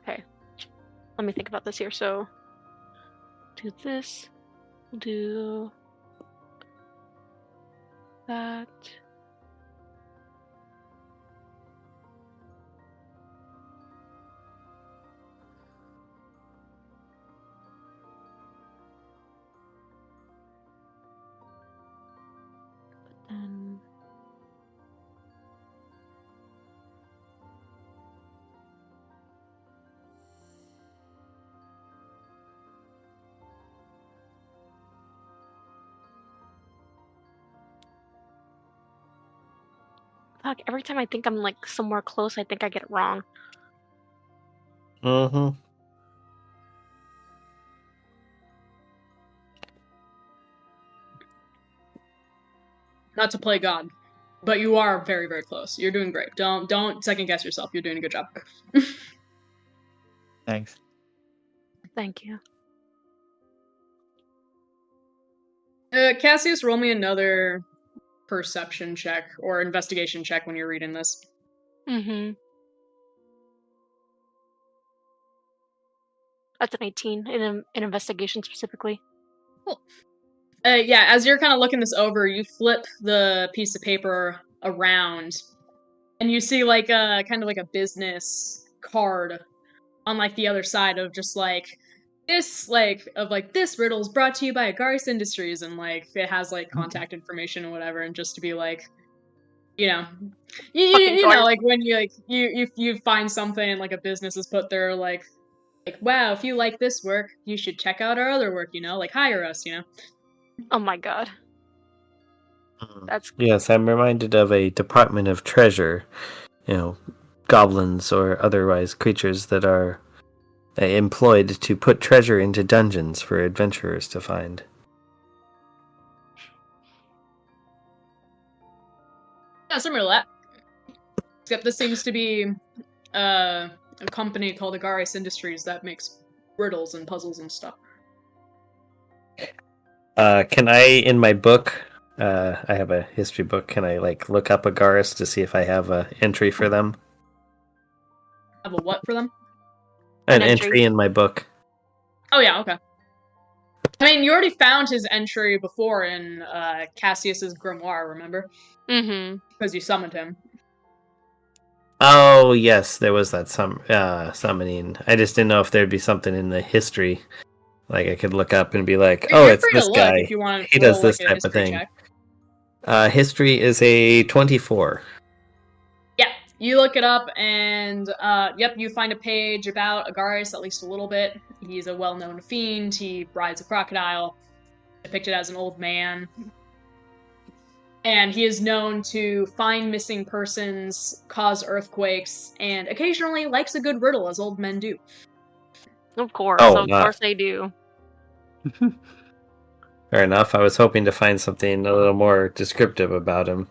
Okay. Let me think about this here. So, do this. Do that. But then... Fuck, every time I think I'm like somewhere close, I think I get it wrong. Mm-hmm. Not to play God, but you are very, very close. You're doing great. Don't second guess yourself. You're doing a good job. Thanks. Thank you. Cassius, roll me another perception check or investigation check when you're reading this. Mm-hmm. That's an 18 in investigation specifically. Cool. Yeah, as you're kind of looking this over, you flip the piece of paper around, and you see like a kind of like a business card on like the other side of just like this this riddle's brought to you by Agaris Industries, and like it has like contact information and whatever, and just to be like, you know, you know, like when you like you find something and like a business has put their like wow, if you like this work, you should check out our other work, you know, like hire us, you know. Oh my god. That's Yes, I'm reminded of a Department of Treasure, goblins or otherwise creatures that are employed to put treasure into dungeons for adventurers to find. Yeah, similar to that. Except this seems to be a company called Agaris Industries that makes riddles and puzzles and stuff. Can I, in my book, I have a history book, can I like look up Agaris to see if I have an entry for them? Have a what for them? An entry in my book. Oh yeah, okay. I mean, you already found his entry before in Cassius's grimoire, remember? Mm-hmm. Because you summoned him. Oh yes, there was that summoning. I just didn't know if there'd be something in the history, like I could look up and be like, You're it's free this to look guy. if you want He roll, does this like, a type of history thing. check. History is a 24. Yeah, you look it up, and yep, you find a page about Agaris, at least a little bit. He's a well-known fiend. He rides a crocodile, depicted as an old man. And he is known to find missing persons, cause earthquakes, and occasionally likes a good riddle, as old men do. Of course, course they do. Fair enough. I was hoping to find something a little more descriptive about him.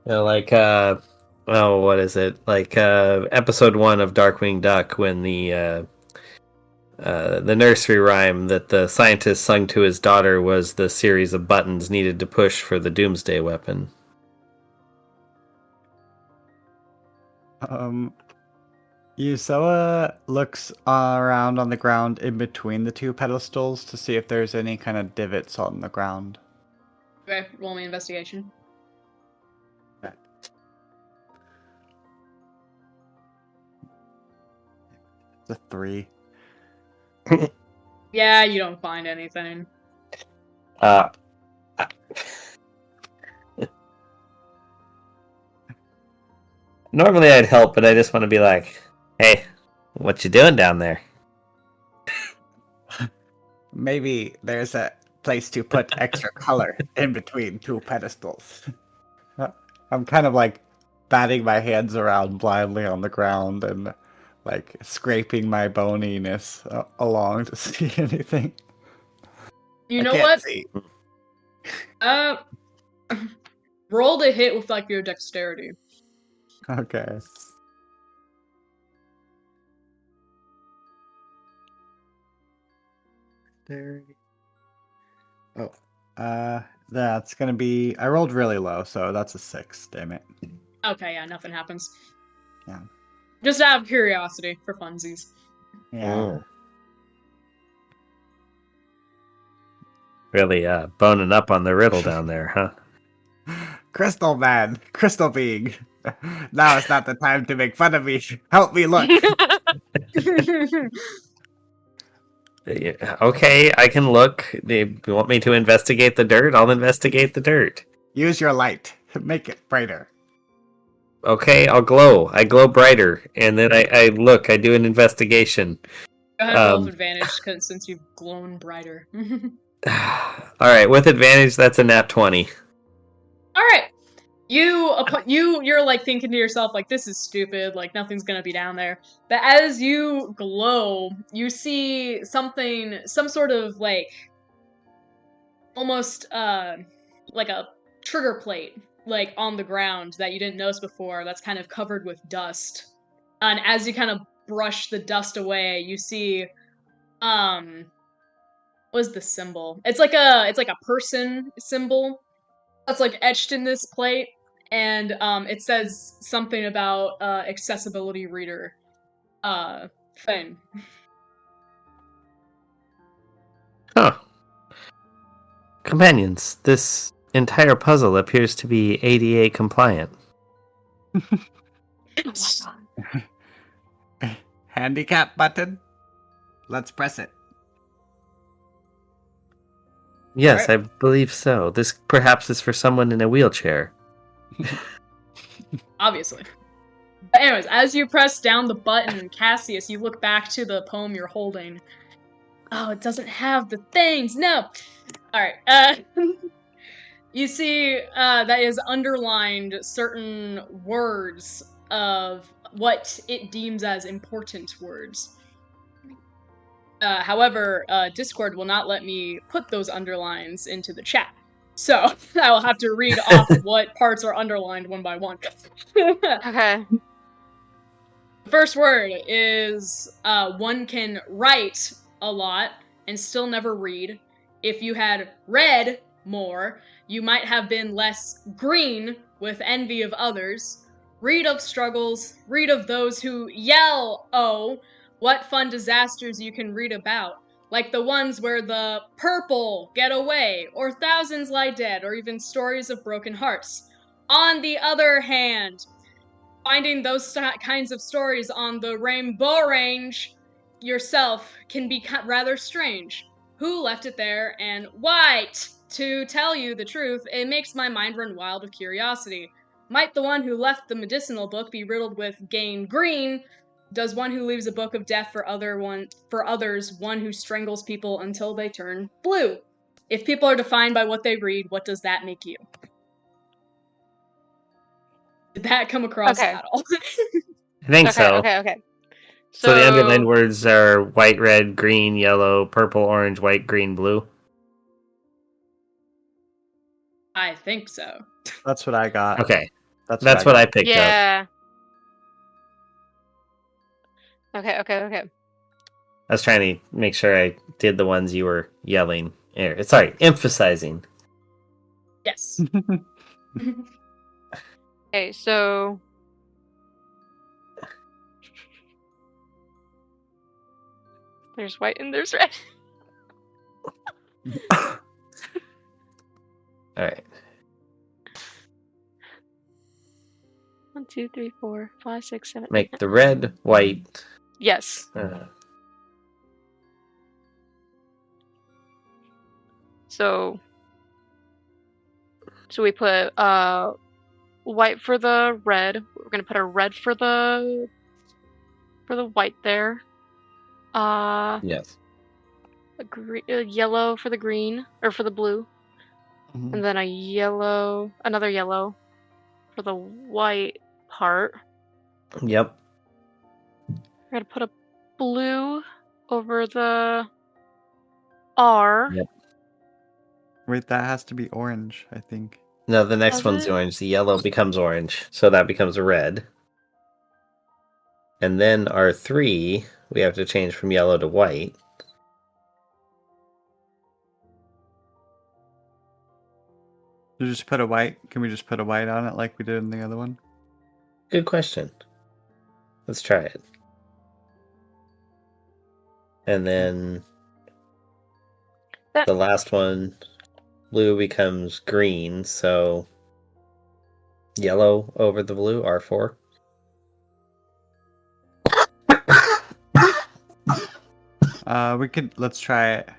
Like, what is it? Like, episode 1 of Darkwing Duck, when the nursery rhyme that the scientist sung to his daughter was the series of buttons needed to push for the doomsday weapon. Yusoa looks around on the ground in between the two pedestals to see if there's any kind of divots on the ground. Okay, roll me investigation. Okay. It's a 3. Yeah, you don't find anything. Normally I'd help, but I just want to be like, hey, what you doing down there? Maybe there's a place to put extra color in between two pedestals. I'm kind of like batting my hands around blindly on the ground and like scraping my boniness along to see anything. You know what? See. Roll to hit with like your dexterity. Okay. Oh, that's gonna be. I rolled really low, so that's a 6. Damn it. Okay, yeah, nothing happens. Yeah. Just out of curiosity, for funsies. Yeah. Really boning up on the riddle down there, huh? Crystal man, crystal being. Now it's not the time to make fun of me. Help me look. Okay, I can look. You want me to investigate the dirt? I'll investigate the dirt. Use your light. Make it brighter. Okay, I'll glow. I glow brighter, and then I look. I do an investigation. Go ahead and roll with advantage, since you've glown brighter. Alright, with advantage, that's a nat 20. All right. You're like thinking to yourself like this is stupid, like nothing's gonna be down there. But as you glow, you see something, some sort of like almost like a trigger plate like on the ground that you didn't notice before that's kind of covered with dust. And as you kind of brush the dust away, you see what is the symbol? It's like a person symbol that's like etched in this plate, and it says something about accessibility reader thing. Huh. Companions, this entire puzzle appears to be ADA compliant. Handicap button. Let's press it. Yes, Alright. I believe so. This perhaps is for someone in a wheelchair. Obviously. But anyways, as you press down the button, Cassius, you look back to the poem you're holding. Oh, it doesn't have the things. No. All right. You see that is underlined certain words of what it deems as important words. However, Discord will not let me put those underlines into the chat. So I will have to read off what parts are underlined one by one. Okay. The first word is one can write a lot and still never read. If you had read more, you might have been less green with envy of others. Read of struggles, read of those who yell, oh, what fun disasters you can read about, like the ones where the purple get away, or thousands lie dead, or even stories of broken hearts. On the other hand, finding those kinds of stories on the Rainbow Range yourself can be rather strange. Who left it there and why? To tell you the truth, it makes my mind run wild with curiosity. Might the one who left the medicinal book be riddled with gain green? Does one who leaves a book of death for others one who strangles people until they turn blue? If people are defined by what they read, what does that make you? Did that come across Okay. at all? I think so. Okay. So the underlined words are white, red, green, yellow, purple, orange, white, green, blue. I think so. That's what I got. Okay. That's what I got. picked up. Yeah. Okay. I was trying to make sure I did the ones you were yelling. Sorry, emphasizing. Yes. Okay, so there's white and there's red. Alright. 1, 2, 3, 4, 5, 6, 7. Make the red, white. Yes. So we put white for the red. We're gonna put a red for the white there. Yes. A yellow for the green or for the blue, and then another yellow for the white part. Yep. We're gonna put a blue over the R. Yep. Wait, that has to be orange, I think. No, the next Does one's it? orange. The yellow becomes orange, so that becomes a red. And then our 3, we have to change from yellow to white. You just put a white. Can we just put a white on it like we did in the other one? Good question. Let's try it. And then the last one, blue becomes green, so yellow over the blue, R4. Let's try it.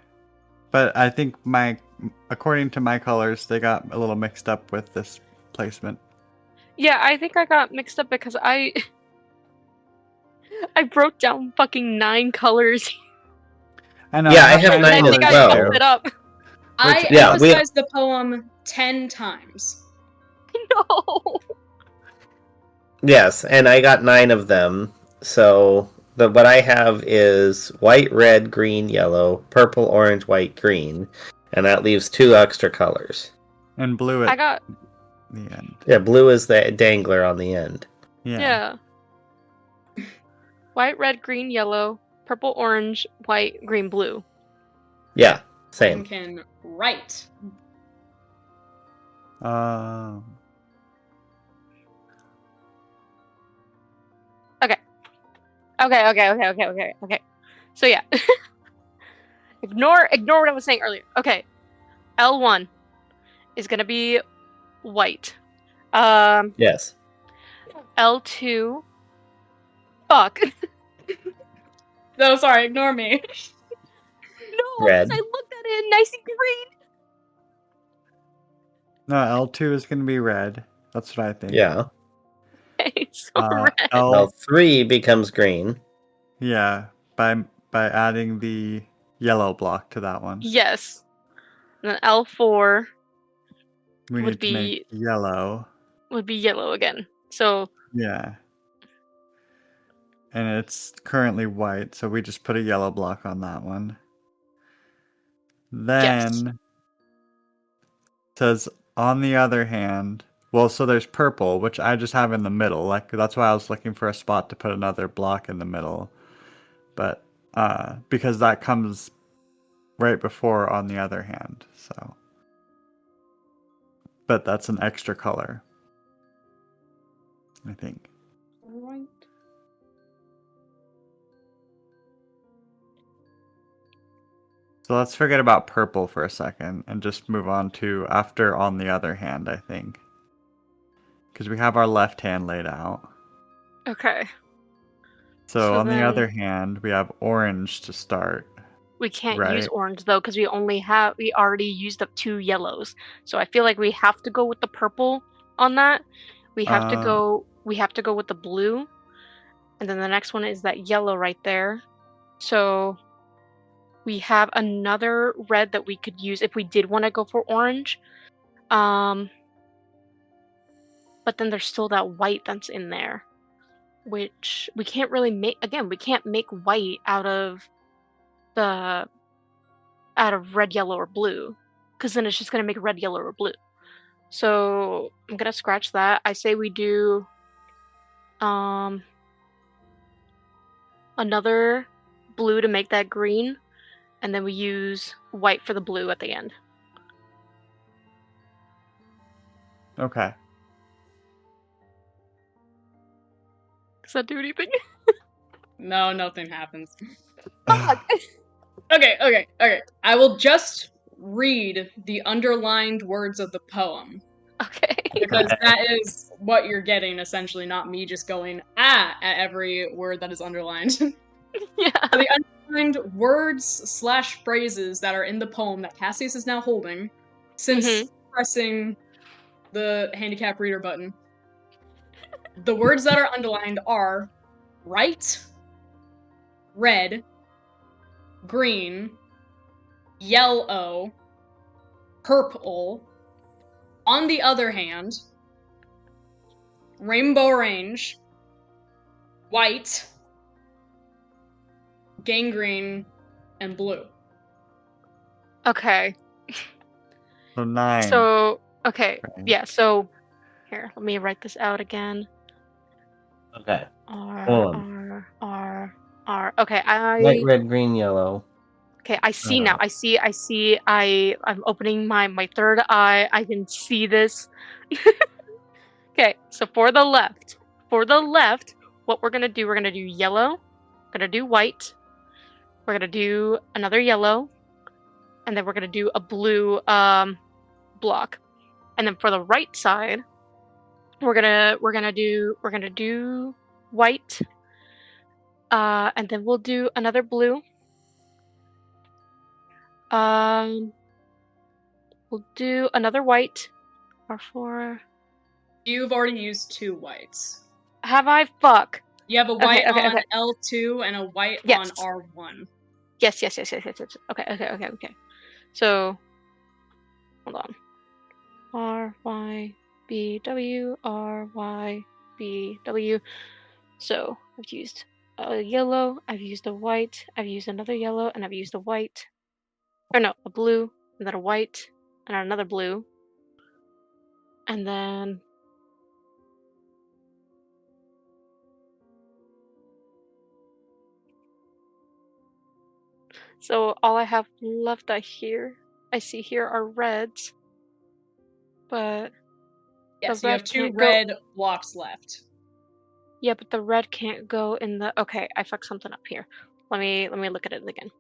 But I think according to my colors, they got a little mixed up with this placement. Yeah, I think I got mixed up because I broke down fucking 9 colors. I know. Yeah, I have and 9 I as think I well. fucked it up. I yeah, we- emphasized the poem 10 times. No. Yes, and I got 9 of them. So what I have is white, red, green, yellow, purple, orange, white, green, and that leaves 2 extra colors. And blue I at got the end. Yeah, blue is the dangler on the end. yeah. White, red, green, yellow, purple, orange, white, green, blue. Yeah, You same. can write. Okay. So yeah. Ignore what I was saying earlier. Okay. L1 is gonna be white. Yes. L2. Fuck. No, sorry, ignore me. No, Red. because I looked at it and I see green. No, L2 is going to be red. That's what I think. Yeah. Okay, so red. L3 becomes green. Yeah, by adding the yellow block to that one. Yes. And then L4 We would need to make be yellow. yellow again. So Yeah. And it's currently white, so we just put a yellow block on that one. Then it says on the other hand, well, so there's purple, which I just have in the middle. Like that's why I was looking for a spot to put another block in the middle. But because that comes right before on the other hand, so. But that's an extra color, I think. Right. So let's forget about purple for a second and just move on to after on the other hand, I think. Because we have our left hand laid out. okay. So on the then other hand, we have orange to start. we can't right? use orange though because we already used up 2 yellows. So I feel like we have to go with the purple on that. We have to go with the blue. And then the next one is that yellow right there. So we have another red that we could use if we did want to go for orange. But then there's still that white that's in there, which we can't really make. Again, we can't make white out of red, yellow, or blue, because then it's just gonna make red, yellow, or blue. So I'm gonna scratch that. I say we do another blue to make that green, and then we use white for the blue at the end. Does Okay. that do anything? No, nothing happens. Fuck. Okay. I will just read the underlined words of the poem. Okay. Because that is what you're getting, essentially, not me just going, at every word that is underlined. Yeah. The underlined words / phrases that are in the poem that Cassius is now holding, since pressing the handicap reader button. The words that are underlined are right, red, green, yellow, purple, on the other hand, rainbow range, white, gangrene, and blue. Okay. So 9. So, okay. Right. Yeah, so here, let me write this out again. Okay. R. Okay, White, red, green, yellow. Okay, I see now. I'm opening my third eye. I can see this. Okay, so for the left, what we're gonna do yellow, we're gonna do white, we're gonna do another yellow, and then we're gonna do a blue block. And then for the right side, we're gonna do white, and then we'll do another blue. We'll do another white. R4. You've already used 2 whites. Have I? Fuck. You have a white Okay. on L2 and a white on R1. Yes. Okay. So Hold on. RYBW, RYBW. So I've used a yellow, I've used a white, I've used another yellow, and I've used a white. Or no, a blue, and then a white, and another blue. And then so all I have left I see here are reds. But Yes, the you red have 2 can't go. red blocks left. Yeah, but the red can't go in the. Okay, I fucked something up here. Let me look at it again.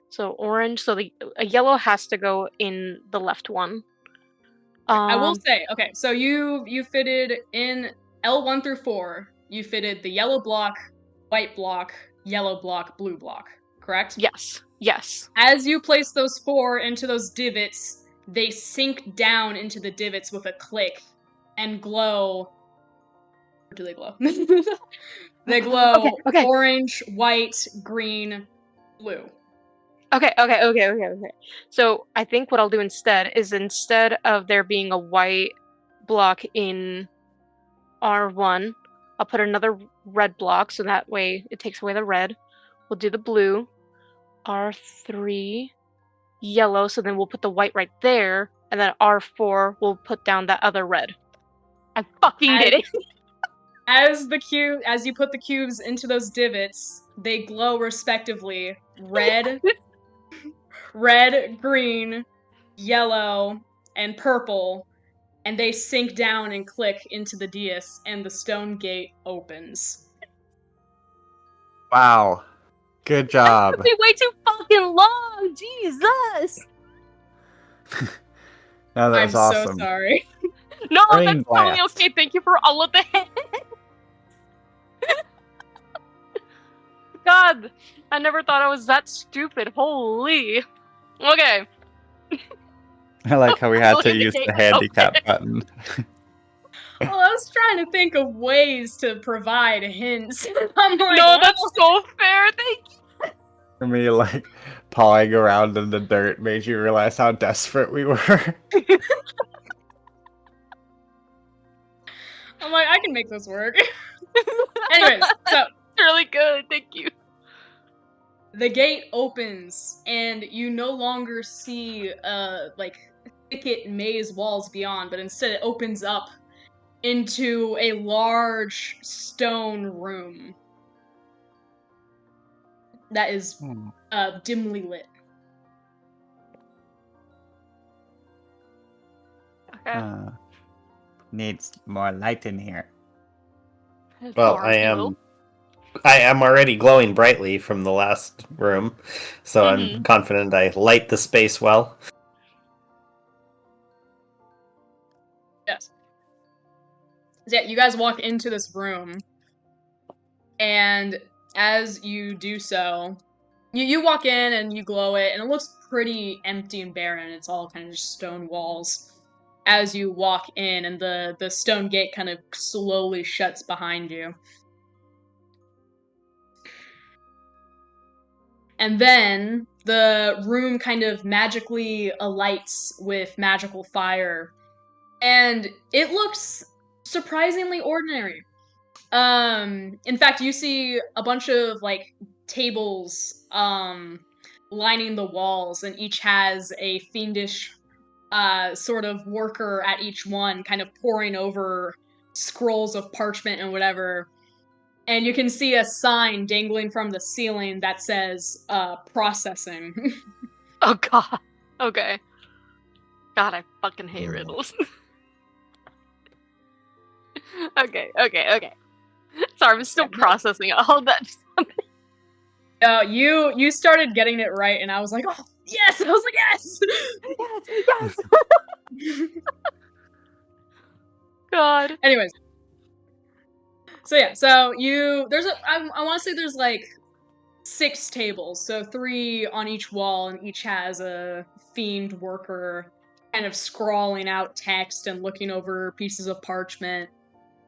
So orange. So a yellow has to go in the left one. I will say, okay, so you fitted in L1 through 4. You fitted the yellow block, white block, yellow block, blue block. Correct? Yes. Yes. As you place those 4 into those divots, they sink down into the divots with a click and glow. Or do they glow? They glow Okay. orange, white, green, blue. Okay. So I think what I'll do instead is instead of there being a white block in R1, I'll put another red block so that way it takes away the red. We'll do the blue. R3, yellow, so then we'll put the white right there, and then R4 we'll put down that other red. I fucking did it. As you put the cubes into those divots, they glow respectively red, green, yellow, and purple, and they sink down and click into the dais, and the stone gate opens. Wow. Good job. That took me way too fucking long. Jesus. No, that I'm was awesome. so sorry. No, Brain that's totally blast. okay. Thank you for all of that. God, I never thought I was that stupid. Holy. Okay. I like how we had to Hopefully the use gate the was handicap open. button. Well, I was trying to think of ways to provide hints. I'm like, No, well, that's so fair. Thank you. For me, like, pawing around in the dirt made you realize how desperate we were. I'm like, I can make this work. Anyways, so Really good. Thank you. the gate opens, and you no longer see like thicket maze walls beyond, but instead it opens up into a large stone room that is dimly lit. Okay. Needs more light in here. Well, Bars low. I am already glowing brightly from the last room, so I'm confident I light the space well. Yes. So yeah, you guys walk into this room, and as you do so, you walk in and you glow it, and it looks pretty empty and barren. It's all kind of just stone walls. As you walk in, and the stone gate kind of slowly shuts behind you. And then the room kind of magically alights with magical fire. And it looks surprisingly ordinary. In fact, you see a bunch of like tables lining the walls, and each has a fiendish sort of worker at each one, kind of poring over scrolls of parchment and whatever. And you can see a sign dangling from the ceiling that says processing. Oh god. Okay. God, I fucking hate riddles. Okay. Sorry, I'm still processing all that. You started getting it right, and I was like, oh yes! I was like, yes! Yes. God. Anyways. So yeah, so I want to say there's like 6 tables, so 3 on each wall, and each has a fiend worker kind of scrawling out text and looking over pieces of parchment.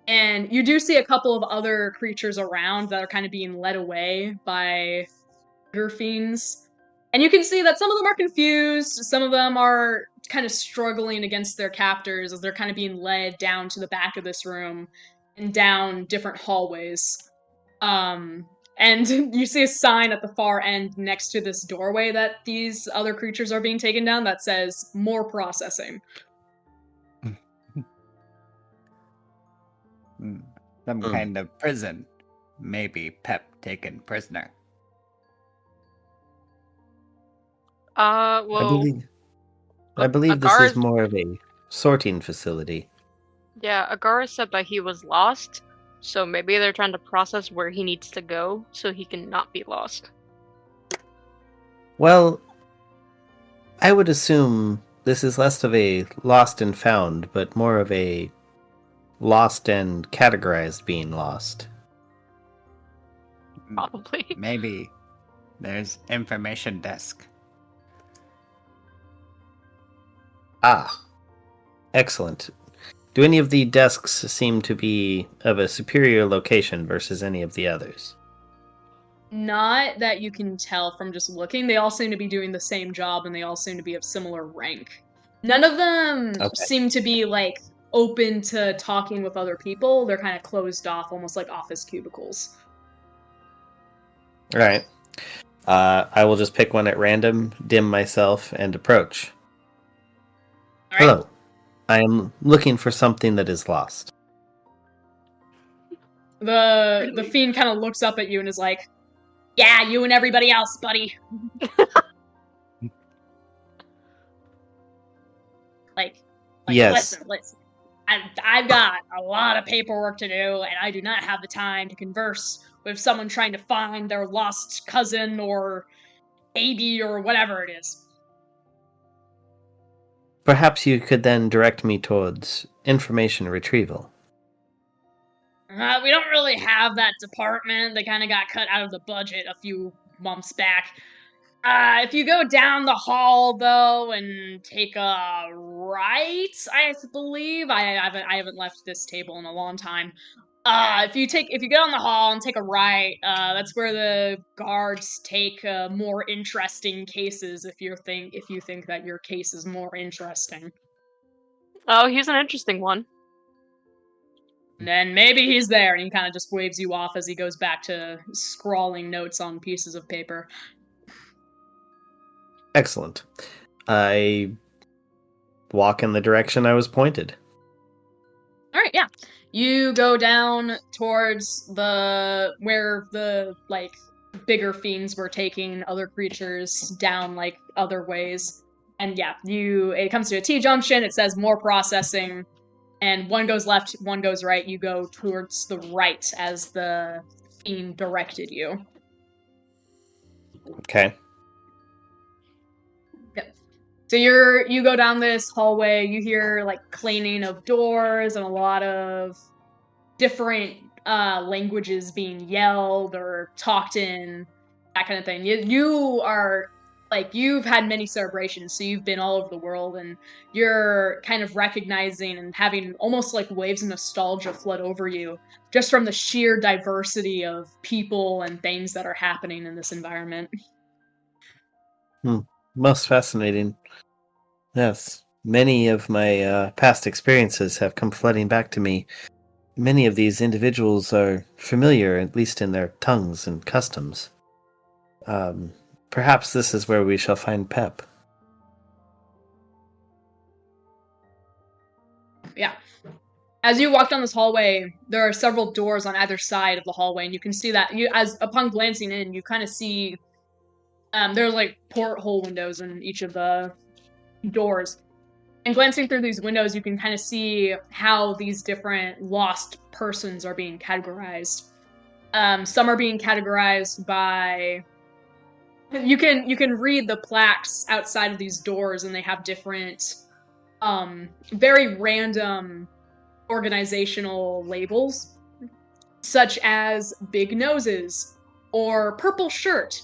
And you do see a couple of other creatures around that are kind of being led away by bigger fiends. And you can see that some of them are confused, some of them are kind of struggling against their captors as they're kind of being led down to the back of this room and down different hallways. And you see a sign at the far end next to this doorway that these other creatures are being taken down that says more processing. Some kind of prison. Maybe Pep taken prisoner. Well, I believe this Agar is more of a sorting facility. yeah, Agara said that he was lost, so maybe they're trying to process where he needs to go so he can not be lost. Well, I would assume this is less of a lost and found, but more of a lost and categorized being lost. Probably. Maybe there's information desk. Ah, excellent. Do any of the desks seem to be of a superior location versus any of the others? Not that you can tell from just looking. They all seem to be doing the same job and they all seem to be of similar rank. None of them seem to be like open to talking with other people. They're kind of closed off, almost like office cubicles. All right. I will just pick one at random, dim myself, and approach. All right. Hello. I am looking for something that is lost. The fiend kind of looks up at you and is like, "Yeah, you and everybody else, buddy." like Yes. listen. I've got a lot of paperwork to do, and I do not have the time to converse with someone trying to find their lost cousin or baby or whatever it is. Perhaps you could then direct me towards information retrieval. We don't really have that department. They kind of got cut out of the budget a few months back. If you go down the hall though and take a right, I believe I haven't left this table in a long time. If you go down the hall and take a right, that's where the guards take more interesting cases. If you think that your case is more interesting, Oh, he's an interesting one. and then maybe he's there, and he kind of just waves you off as he goes back to scrawling notes on pieces of paper. Excellent. I walk in the direction I was pointed. All right, yeah. You go down towards where the like bigger fiends were taking other creatures down like other ways. And yeah, it comes to a T junction, it says more processing, and one goes left, one goes right. You go towards the right as the fiend directed you. Okay. So you go down this hallway, you hear like clanging of doors and a lot of different languages being yelled or talked in, that kind of thing. You are like, you've had many celebrations, so you've been all over the world, and you're kind of recognizing and having almost like waves of nostalgia flood over you just from the sheer diversity of people and things that are happening in this environment. Most fascinating. Yes. Many of my past experiences have come flooding back to me. Many of these individuals are familiar, at least in their tongues and customs. Perhaps this is where we shall find Pep. Yeah. As you walk down this hallway, there are several doors on either side of the hallway, and you can see that upon glancing in, you kind of see there's like porthole windows in each of the doors. And glancing through these windows, you can kind of see how these different lost persons are being categorized. Some are being categorized by. You can read the plaques outside of these doors, and they have different, very random organizational labels, such as big noses, or purple shirt,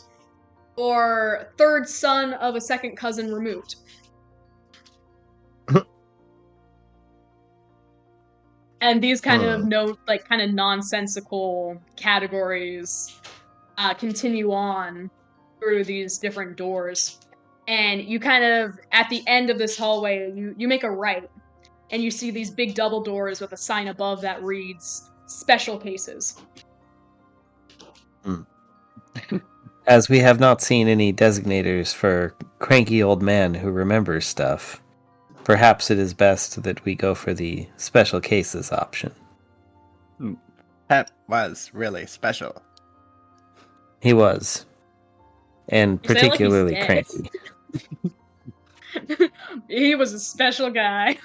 or third son of a second cousin removed. And these kind of nonsensical categories continue on through these different doors. And you kind of, at the end of this hallway, you make a right, and you see these big double doors with a sign above that reads special cases. As we have not seen any designators for cranky old man who remembers stuff, perhaps it is best that we go for the special cases option. Pep was really special. He was. And You say it like he's particularly dead. cranky. He was a special guy.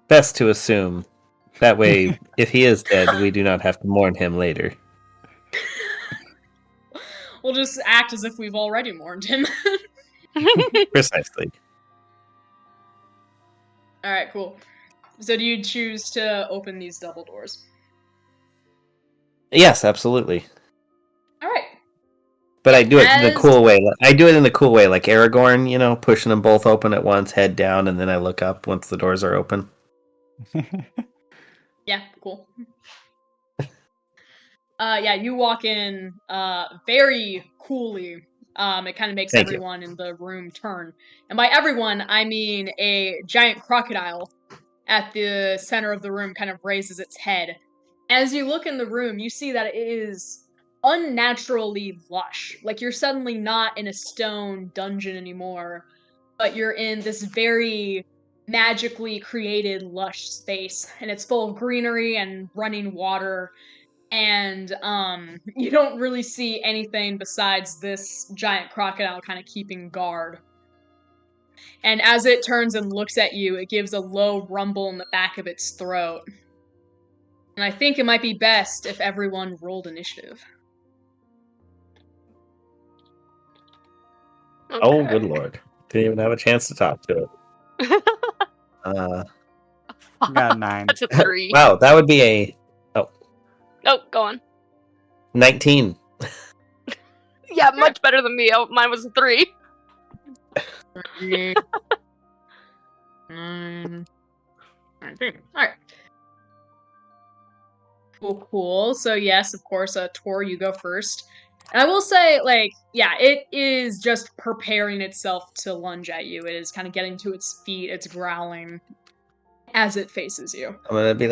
Best to assume. That way, if he is dead, we do not have to mourn him later. We'll just act as if we've already mourned him. Precisely. Alright, cool. So do you choose to open these double doors? Yes, absolutely. Alright. But I do it in the As- cool way. I do it in the cool way, like Aragorn, you know, pushing them both open at once, head down, and then I look up once the doors are open. Yeah, cool. Yeah, you walk in very coolly. It kind of makes Thank you. everyone in the room turn. And by everyone, I mean a giant crocodile at the center of the room kind of raises its head. As you look in the room, you see that it is unnaturally lush. Like you're suddenly not in a stone dungeon anymore, but you're in this very magically created lush space, and it's full of greenery and running water, and you don't really see anything besides this giant crocodile kind of keeping guard. And as it turns and looks at you, it gives a low rumble in the back of its throat. And I think it might be best if everyone rolled initiative. Oh, good lord. Didn't even have a chance to talk to it. Got 9. That's a 3. Wow, that would be a Oh, go on. 19. Yeah, much better than me. Oh, mine was a 3. 3, 9, 19. Alright. Cool. So yes, of course, Tor, you go first. And I will say, like, yeah, it is just preparing itself to lunge at you. It is kind of getting to its feet. It's growling as it faces you. I'm gonna be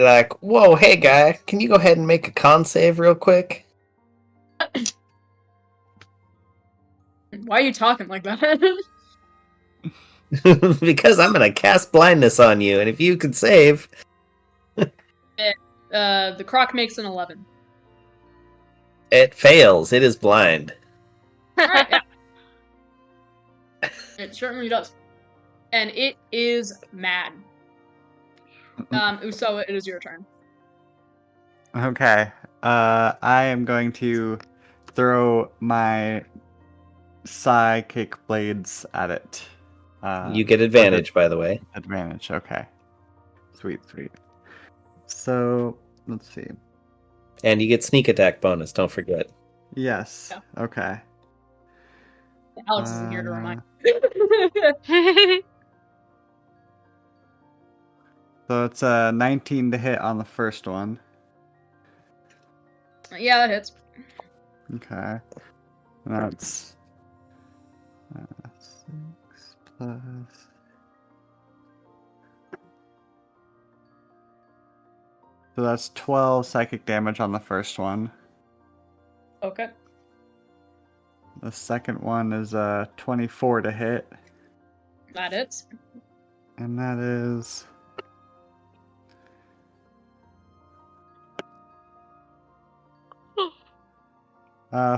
like, whoa, hey guy, can you go ahead and make a con save real quick? Why are you talking like that? Because I'm gonna cast blindness on you, and if you can save, The croc makes an 11. it fails. It is blind. Alright, yeah. It certainly does. And it is mad. Uso, it is your turn. Okay. I am going to throw my psychic blades at it. You get advantage, by the way. Advantage, okay. Sweet. So, let's see. And you get sneak attack bonus, don't forget. Yes, Yeah. okay. Alex isn't here to remind. So it's a 19 to hit on the first one. Yeah, that hits. Okay. And that's 6 plus. So that's 12 psychic damage on the first one. Okay. The second one is 24 to hit. That hits. And that is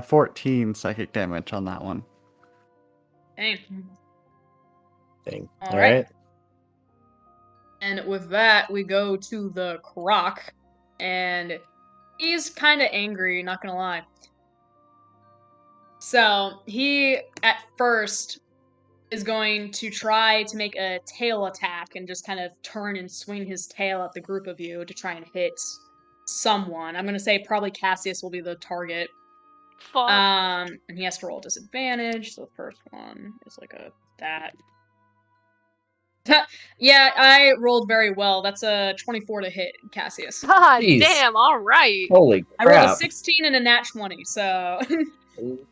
14 psychic damage on that one. Dang. Thing. All All right. right. And with that, we go to the croc. And he's kind of angry, not gonna lie. So, he, at first, is going to try to make a tail attack and just kind of turn and swing his tail at the group of you to try and hit someone. I'm gonna say probably Cassius will be the target. Fuck. And he has to roll disadvantage, so the first one is like a that. Yeah, I rolled very well. That's a 24 to hit, Cassius. God Jeez. damn, alright. Holy I rolled a crap. 16 and a nat 20, so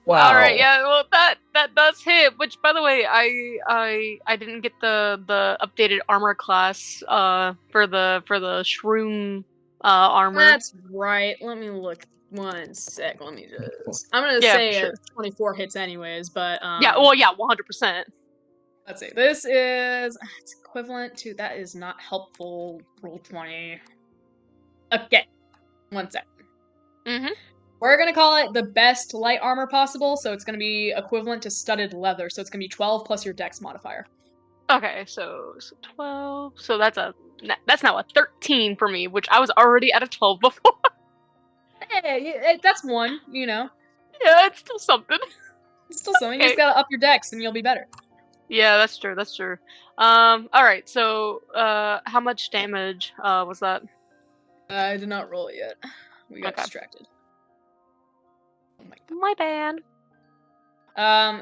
Wow. All right, yeah, well that does hit. Which, by the way, I didn't get the updated armor class for the shroom armor. That's right. Let me look 1 sec. Let me just. I'm gonna Yeah, say for sure. 24 hits anyways, but Yeah, well, yeah, 100%. let's see. This is it's equivalent to that is not helpful. Roll 20. Okay, 1 sec. Mm-hmm. We're gonna call it the best light armor possible, so it's gonna be equivalent to studded leather. So it's gonna be 12 plus your dex modifier. Okay, so 12. So that's now a 13 for me, which I was already at a 12 before. Hey, that's one. You know, Yeah, it's still something. it's still something. You just gotta up your dex, and you'll be better. Yeah, that's true. That's true. All right. So, how much damage was that? I did not roll it yet. We got Okay. distracted. Oh my My bad.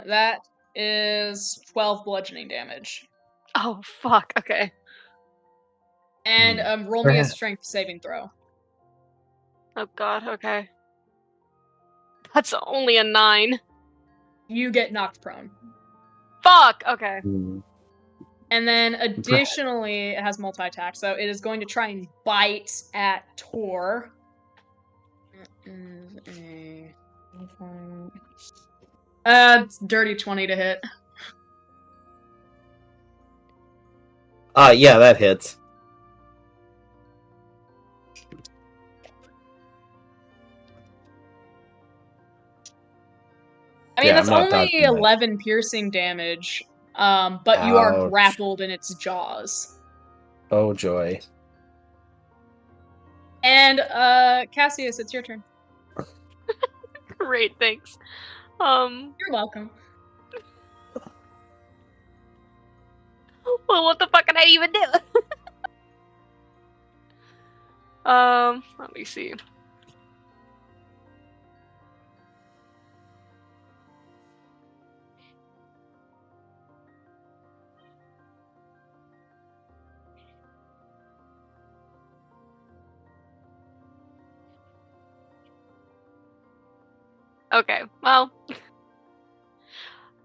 That is 12 bludgeoning damage. Oh fuck. Okay. And roll me a strength saving throw. Oh god. Okay. That's only a 9. You get knocked prone. Fuck. Okay. And then additionally, it has multi-attack, so it is going to try and bite at Tor. It's dirty 20 to hit. Yeah, that hits. I mean, Yeah, that's I'm not only dodging that. 11 piercing damage, but you are Ouch. grappled in its jaws. Oh joy. And Cassius, it's your turn. Great. Thanks. You're welcome. Well, what the fuck can I even do? Let me see. Okay. Well,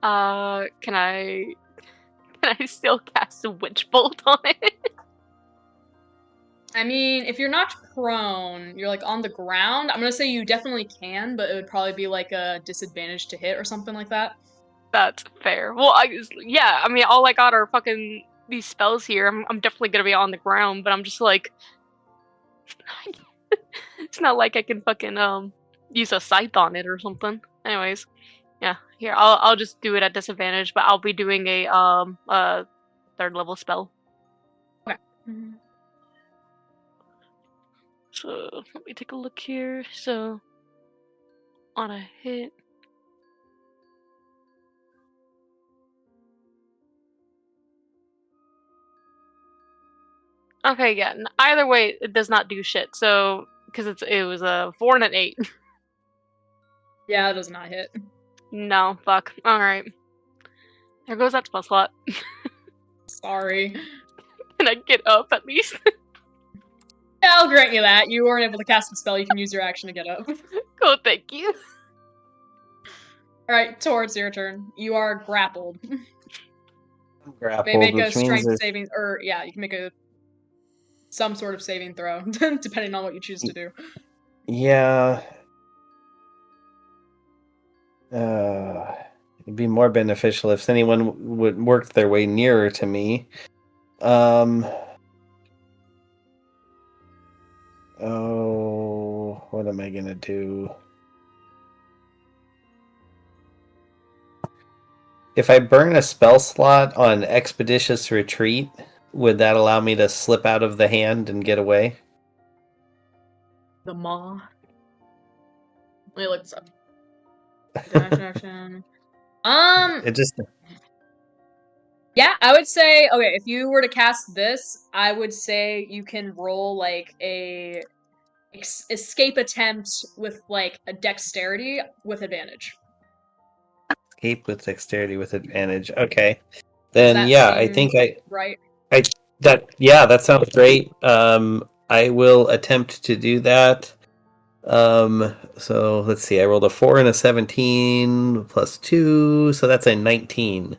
can I still cast a witch bolt on it? I mean, if you're not prone, you're like on the ground. I'm gonna say you definitely can, but it would probably be like a disadvantage to hit or something like that. That's fair. Well, I mean, all I got are fucking these spells here. I'm definitely gonna be on the ground, but I'm just like, it's not like I can fucking use a scythe on it or something. Anyways, yeah, here I'll just do it at disadvantage, but I'll be doing a 3rd level spell. Okay. So let me take a look here. So on a hit. Okay, yeah. Either way, it does not do shit. So because it was a 4 and an 8. Yeah, it does not hit. No, fuck. All right. There goes that spell slot. Sorry. Can I get up at least? Yeah, I'll grant you that. You weren't able to cast a spell, you can use your action to get up. Cool, thank you. Alright, Tor, it's your turn. You are grappled. Grappled, They make a which means strength there's- saving, or yeah, you can make some sort of saving throw, depending on what you choose to do. Yeah. It'd be more beneficial if anyone would work their way nearer to me. Oh, what am I gonna do? If I burn a spell slot on Expeditious Retreat, would that allow me to slip out of the hand and get away? The maw. Let me look this up. Dash action. It just Yeah, I would say, okay, if you were to cast this, I would say you can roll like a escape attempt with like a dexterity with advantage. escape with dexterity with advantage. Okay. Does Then that yeah, I seem think right. that sounds great. I will attempt to do that. So let's see. I rolled a 4 and a 17 plus 2, so that's a 19.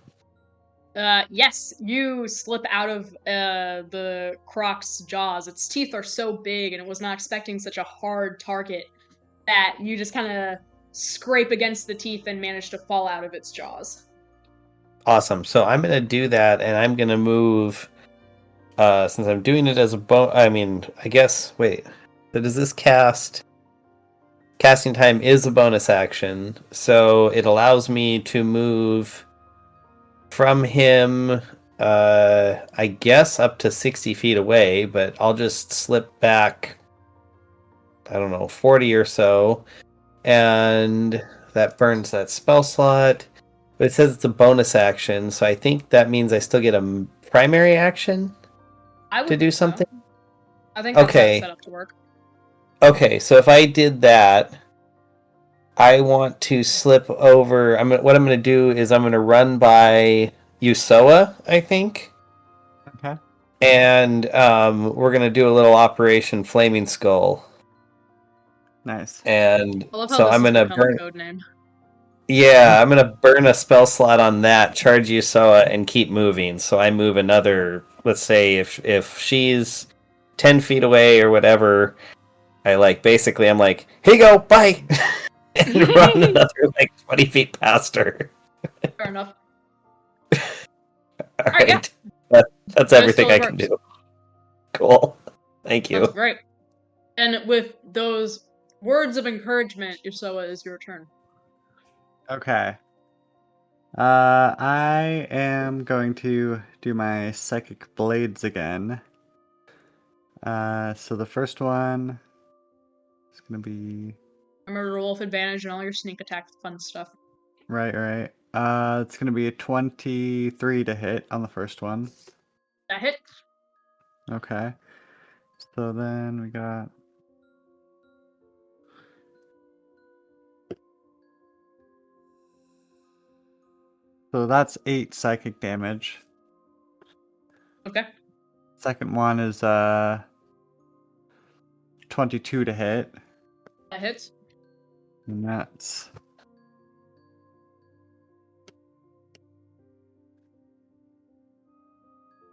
Yes, you slip out of the croc's jaws. Its teeth are so big, and it was not expecting such a hard target that you just kind of scrape against the teeth and manage to fall out of its jaws. Awesome. So I'm gonna do that, and I'm gonna move. Since I'm doing it as a I guess. Wait. So does this cast? Casting time is a bonus action, so it allows me to move from him. I guess up to 60 feet away, but I'll just slip back. I don't know, 40 or so, and that burns that spell slot. But it says it's a bonus action, so I think that means I still get a primary action I would to do think so. something. I think that's Okay. set up to work. Okay, so if I did that, I want to slip over. What I'm going to do is I'm going to run by Usoa, I think, Okay. and we're going to do a little Operation Flaming Skull. Nice. And I love how so this I'm has going to become a burn. code name. Yeah, I'm going to burn a spell slot on that, charge Usoa, and keep moving. So I move another. Let's say if she's 10 feet away or whatever, I'm like, here you go, bye. And run another 20 feet past her. Fair enough. All right, right. yeah. That's That everything I totally can works. do. Cool. Thank you. That's great. And with those words of encouragement, Usoa, is your turn. Okay. I am going to do my psychic blades again. So the first one is gonna be Remember to roll with advantage and all your sneak attack fun stuff. right. It's gonna be a 23 to hit on the first one. That hit. Okay. So then we got so that's 8 psychic damage. Okay. Second one is 22 to hit. That hits. And that's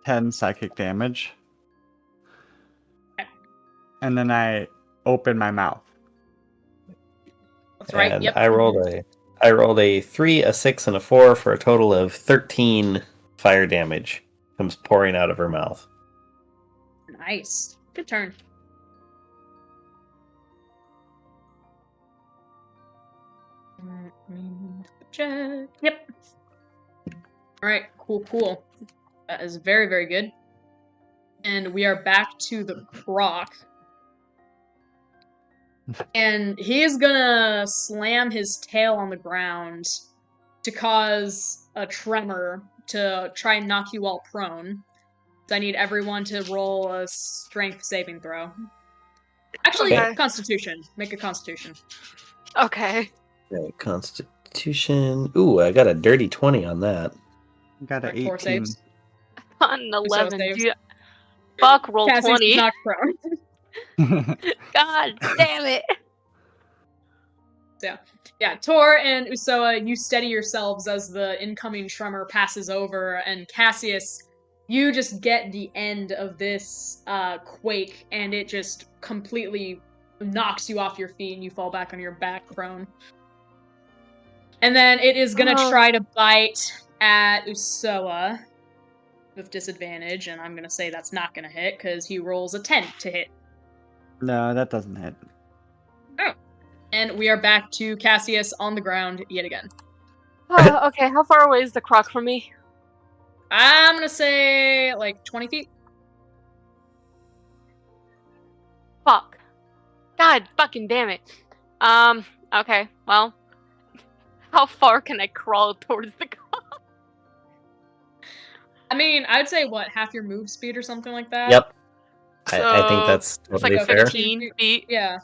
10 psychic damage. Okay. And then I open my mouth. That's right. And Yep. I rolled a 3, a 6, and a 4 for a total of 13 fire damage. Comes pouring out of her mouth. Nice. Good turn. Check. Yep. All right. Cool. That is very, very good. And we are back to the croc. And he is gonna slam his tail on the ground to cause a tremor to try and knock you all prone. So I need everyone to roll a strength saving throw. Actually, Okay. Constitution. Make a Constitution. Okay. Right, Constitution. Ooh, I got a dirty 20 on that. Got an Alright, 4 18. saves. On 11. saves. Dude, fuck, roll Cassie's 20. knocked prone. God damn it. Yeah, Tor and Usoa, you steady yourselves as the incoming tremor passes over, and Cassius, you just get the end of this quake, and it just completely knocks you off your feet, and you fall back on your back prone. And then it is gonna try to bite at Usoa with disadvantage, and I'm gonna say that's not gonna hit, because he rolls a 10 to hit. No, that doesn't hit. Oh. And we are back to Cassius on the ground yet again. Okay, how far away is the croc from me? I'm gonna say, 20 feet. Fuck. God fucking damn it. Okay, well. How far can I crawl towards the croc? I mean, I would say, half your move speed or something like that? Yep. So, I think that's it's totally like fair. 15 feet. Yeah.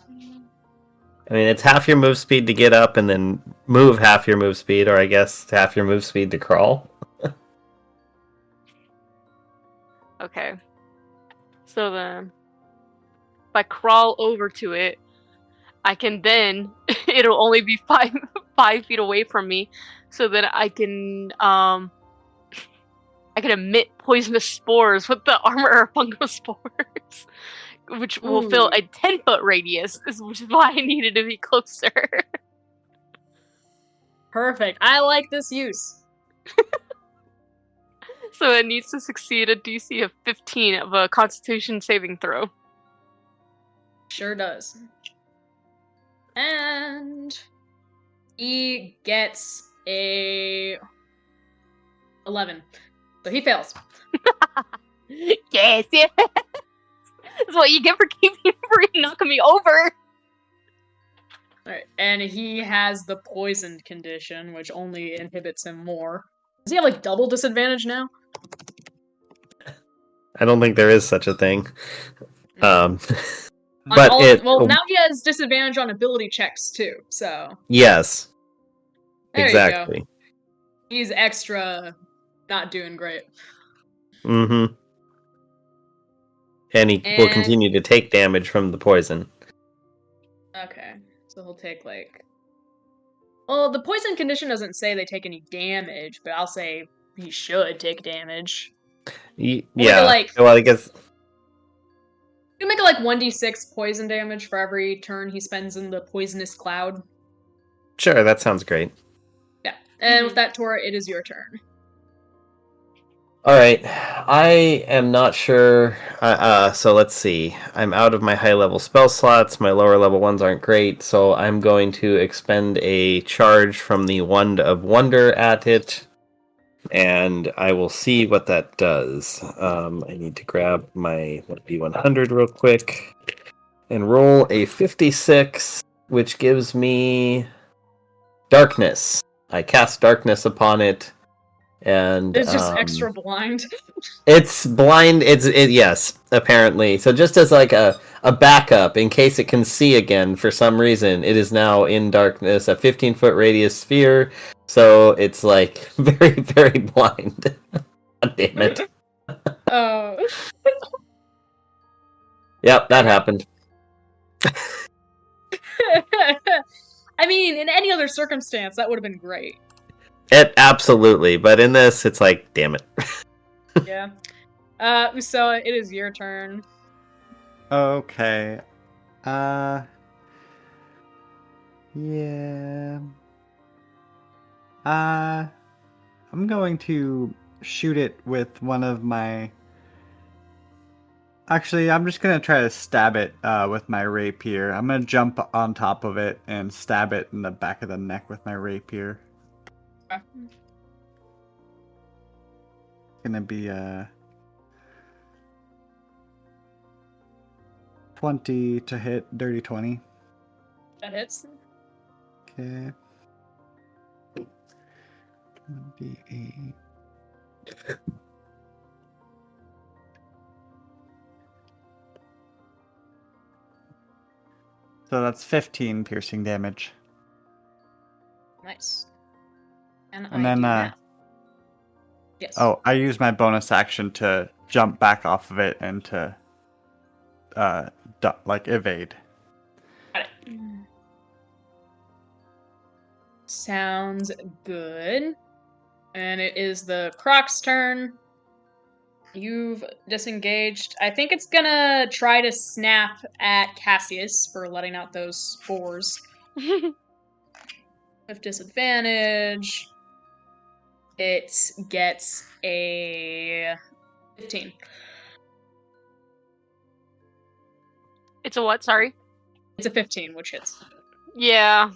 I mean, it's half your move speed to get up and then move half your move speed, or I guess half your move speed to crawl. Okay. So then, if I crawl over to it, I can then it'll only be 5 feet away from me, so then I can emit poisonous spores with the armor of fungospores, which will fill a 10-foot radius, which is why I needed to be closer. Perfect. I like this use. So it needs to succeed a DC of 15 of a Constitution saving throw. Sure does. And he gets a 11. So he fails. Yes, yes. That's what you get for knocking me over. Alright, and he has the poisoned condition, which only inhibits him more. Does he have, like, double disadvantage now? I don't think there is such a thing. On But well, now he has disadvantage on ability checks, too, so... Yes. There Exactly. you go. He's extra not doing great. Mm-hmm. And he will continue to take damage from the poison. Okay, so he'll take, like... Well, the poison condition doesn't say they take any damage, but I'll say he should take damage. Yeah. Well, I guess... You make it like 1d6 poison damage for every turn he spends in the poisonous cloud. Sure, that sounds great. Yeah, and with that, Tora, it is your turn. Alright, I am not sure. So let's see. I'm out of my high level spell slots. My lower level ones aren't great, so I'm going to expend a charge from the Wand of Wonder at it, and I will see what that does. I need to grab my D100 real quick and roll a 56, which gives me darkness. I cast darkness upon it. And it's just extra blind. It's blind. Yes, apparently. So just as like a backup in case it can see again for some reason, it is now in darkness, a 15-foot radius sphere. So it's like very, very blind. God damn it. Oh. Yep, that happened. I mean, in any other circumstance, that would have been great. It absolutely, but in this, it's like, damn it. Yeah. So it is your turn. Okay. Yeah. I'm going to shoot it with one of my... Actually, I'm just going to try to stab it with my rapier. I'm going to jump on top of it and stab it in the back of the neck with my rapier. Okay. Gonna be 20 to hit, dirty 20. That hits. Okay. 28. So that's 15 piercing damage. Nice. And And then, yes. Oh, I use my bonus action to jump back off of it and to, evade. Got it. Sounds good. And it is the Croc's turn. You've disengaged. I think it's gonna try to snap at Cassius for letting out those spores. With disadvantage, it gets a 15. It's a what? Sorry? It's a 15, which hits. Yeah.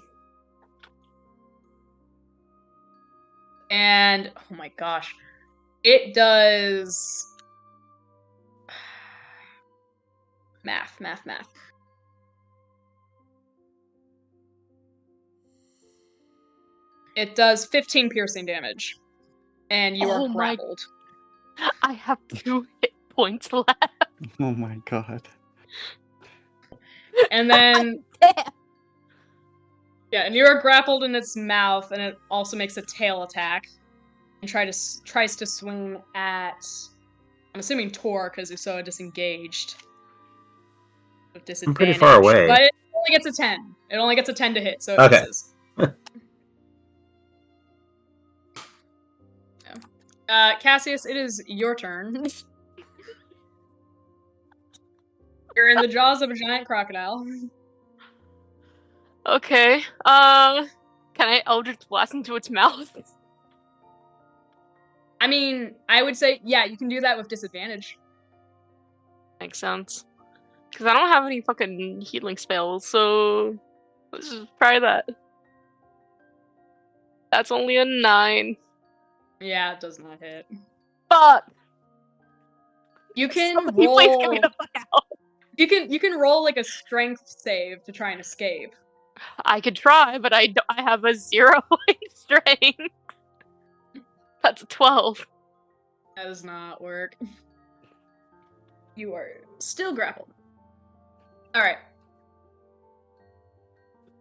And, oh my gosh. It does... Math. It does 15 piercing damage. And you are grappled. I have 2 hit points left. Oh my god. And then... Yeah, and you are grappled in its mouth, and it also makes a tail attack. And tries to swing at... I'm assuming Tor, because Usoa disengaged. With disadvantage. I'm pretty far away. But it only gets a 10. It only gets a 10 to hit, so it Okay. misses. Cassius, it is your turn. You're in the jaws of a giant crocodile. Okay. Can I Eldritch Blast into its mouth? I mean, I would say, yeah, you can do that with disadvantage. Makes sense. Because I don't have any fucking healing spells, so let's just try that. That's only a 9. Yeah, it does not hit. Fuck! You can Somebody please get me roll. the fuck out. You can roll like a strength save to try and escape. I could try, but I have a 0 strength. That's a 12. That does not work. You are still grappled. Alright.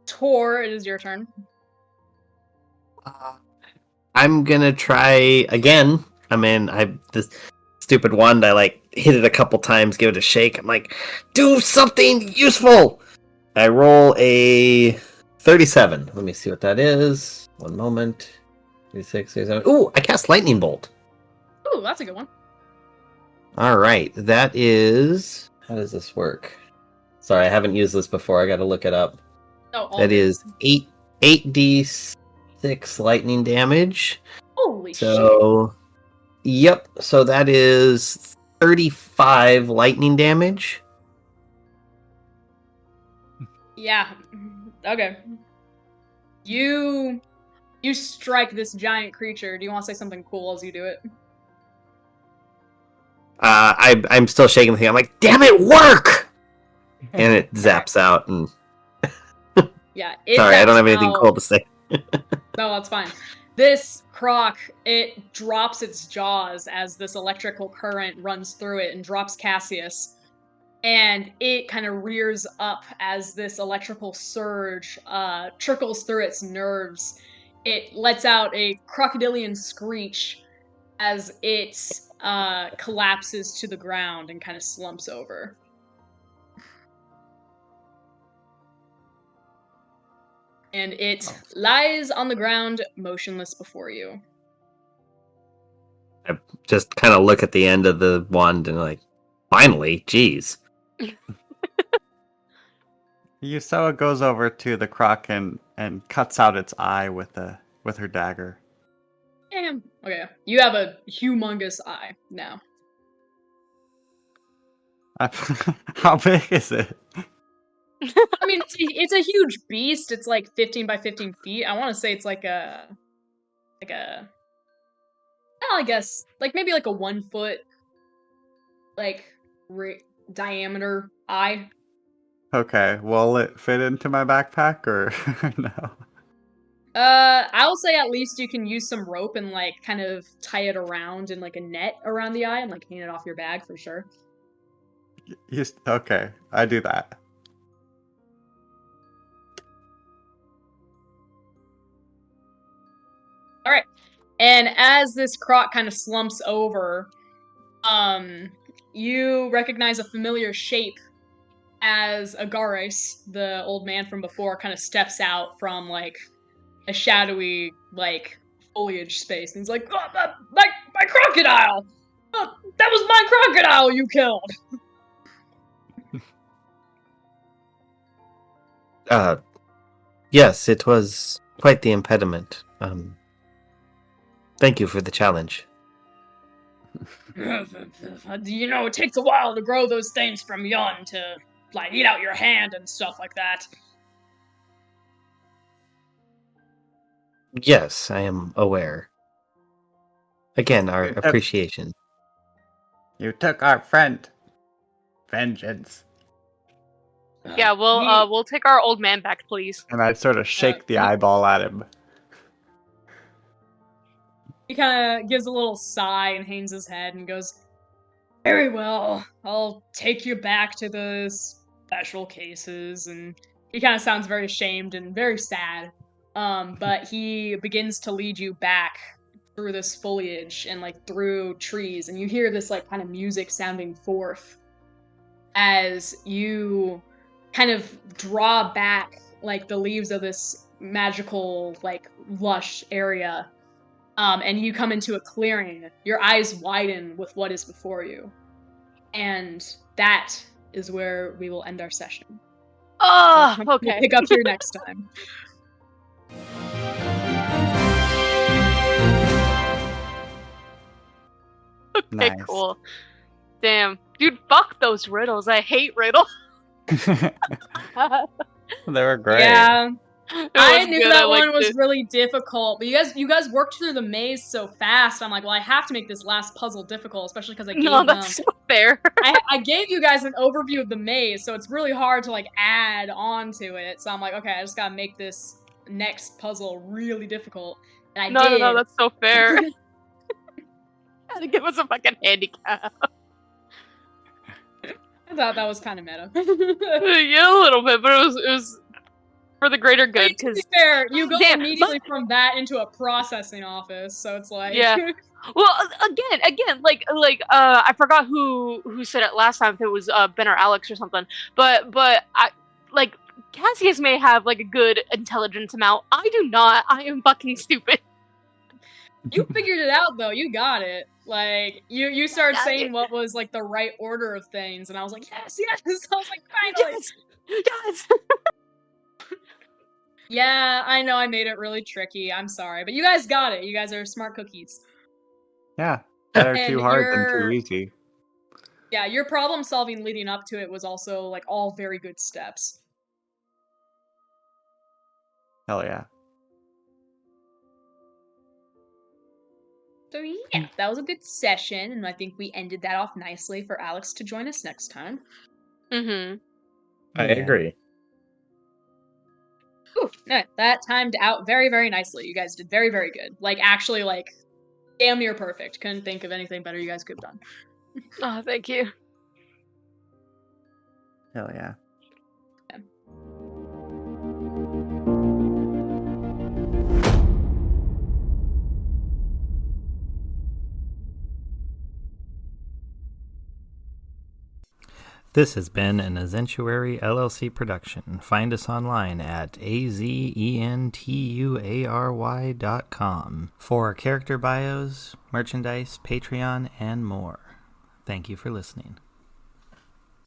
Tor, it is your turn. I'm gonna try again. I mean, this stupid wand. I like hit it a couple times, give it a shake. I'm like, do something useful. I roll a 37. Let me see what that is. One moment. 36, 37. Ooh, I cast lightning bolt. Ooh, that's a good one. All right, that is. How does this work? Sorry, I haven't used this before. I got to look it up. Oh, all That good. is 8d6 lightning damage. Holy shit. So, yep. So that is 35 lightning damage. Yeah. Okay. You strike this giant creature. Do you want to say something cool as you do it? I'm still shaking the thing. I'm like, damn it, work! And it zaps out. And Yeah. It sorry, I don't zaps have anything out. cool to say. No, that's fine. This croc, it drops its jaws as this electrical current runs through it and drops Cassius. And it kind of rears up as this electrical surge trickles through its nerves. It lets out a crocodilian screech as it collapses to the ground and kind of slumps over. And it lies on the ground, motionless before you. I just kind of look at the end of the wand and like, finally, jeez. Yusoa goes over to the croc and cuts out its eye with her dagger. Damn. Okay, you have a humongous eye now. How big is it? I mean, it's a huge beast. It's like 15 by 15 feet. I want to say it's well, I guess like maybe like a 1 foot like diameter eye. Okay, will it fit into my backpack or no? I will say at least you can use some rope and like kind of tie it around in like a net around the eye and like hang it off your bag for sure. Okay, I do that. All right. And as this croc kind of slumps over, you recognize a familiar shape as Agares, the old man from before, kind of steps out from like a shadowy like foliage space, and he's like, "Oh, my crocodile! Oh, that was my crocodile you killed!" Yes, it was quite the impediment. Thank you for the challenge. You know, it takes a while to grow those things from young to like eat out your hand and stuff like that. Yes, I am aware. Again, our appreciation. You took our friend. Vengeance. Yeah, we'll take our old man back, please. And I sort of shake the eyeball at him. He kind of gives a little sigh and hangs his head and goes, "Very well, I'll take you back to the special cases." And he kind of sounds very ashamed and very sad. But he begins to lead you back through this foliage and like through trees, and you hear this like kind of music sounding forth as you kind of draw back like the leaves of this magical, like lush area. And you come into a clearing. Your eyes widen with what is before you. And that is where we will end our session. Oh, We'll okay. pick up here next time. Okay, Nice. cool. Damn. Dude, fuck those riddles. I hate riddles. They were great. Yeah. I knew good. that I one liked was it. really difficult, but you guys worked through the maze so fast. I'm like, well, I have to make this last puzzle difficult, especially because I gave No, that's so fair. I gave you guys an overview of the maze, so it's really hard to like add on to it. So I'm like, okay, I just gotta make this next puzzle really difficult, and I did. No, that's so fair. Had to give us a fucking handicap. I thought that was kind of meta. Yeah, a little bit, but it was for the greater I good. mean, to be fair, you go Damn, immediately from that into a processing office, so it's like Yeah. Well, again, like I forgot who said it last time. If it was Ben or Alex or something, but I like Cassius may have like a good intelligence amount. I do not. I am fucking stupid. You figured it out though. You got it. Like you started got saying it. what was like the right order of things, and I was like, yes. I was like, finally. Yes. Yeah, I know I made it really tricky. I'm sorry, but you guys got it. You guys are smart cookies. Yeah, better And too hard than too easy. Yeah, your problem solving leading up to it was also like all very good steps. Hell yeah. So yeah, that was a good session, and I think we ended that off nicely for Alex to join us next time. Mm-hmm. I agree. Ooh, no, that timed out very, very nicely. You guys did very, very good. Like, actually, like, damn near perfect. Couldn't think of anything better you guys could have done. Oh, thank you. Hell yeah. This has been an Azentuary LLC production. Find us online at azentuary.com for character bios, merchandise, Patreon, and more. Thank you for listening.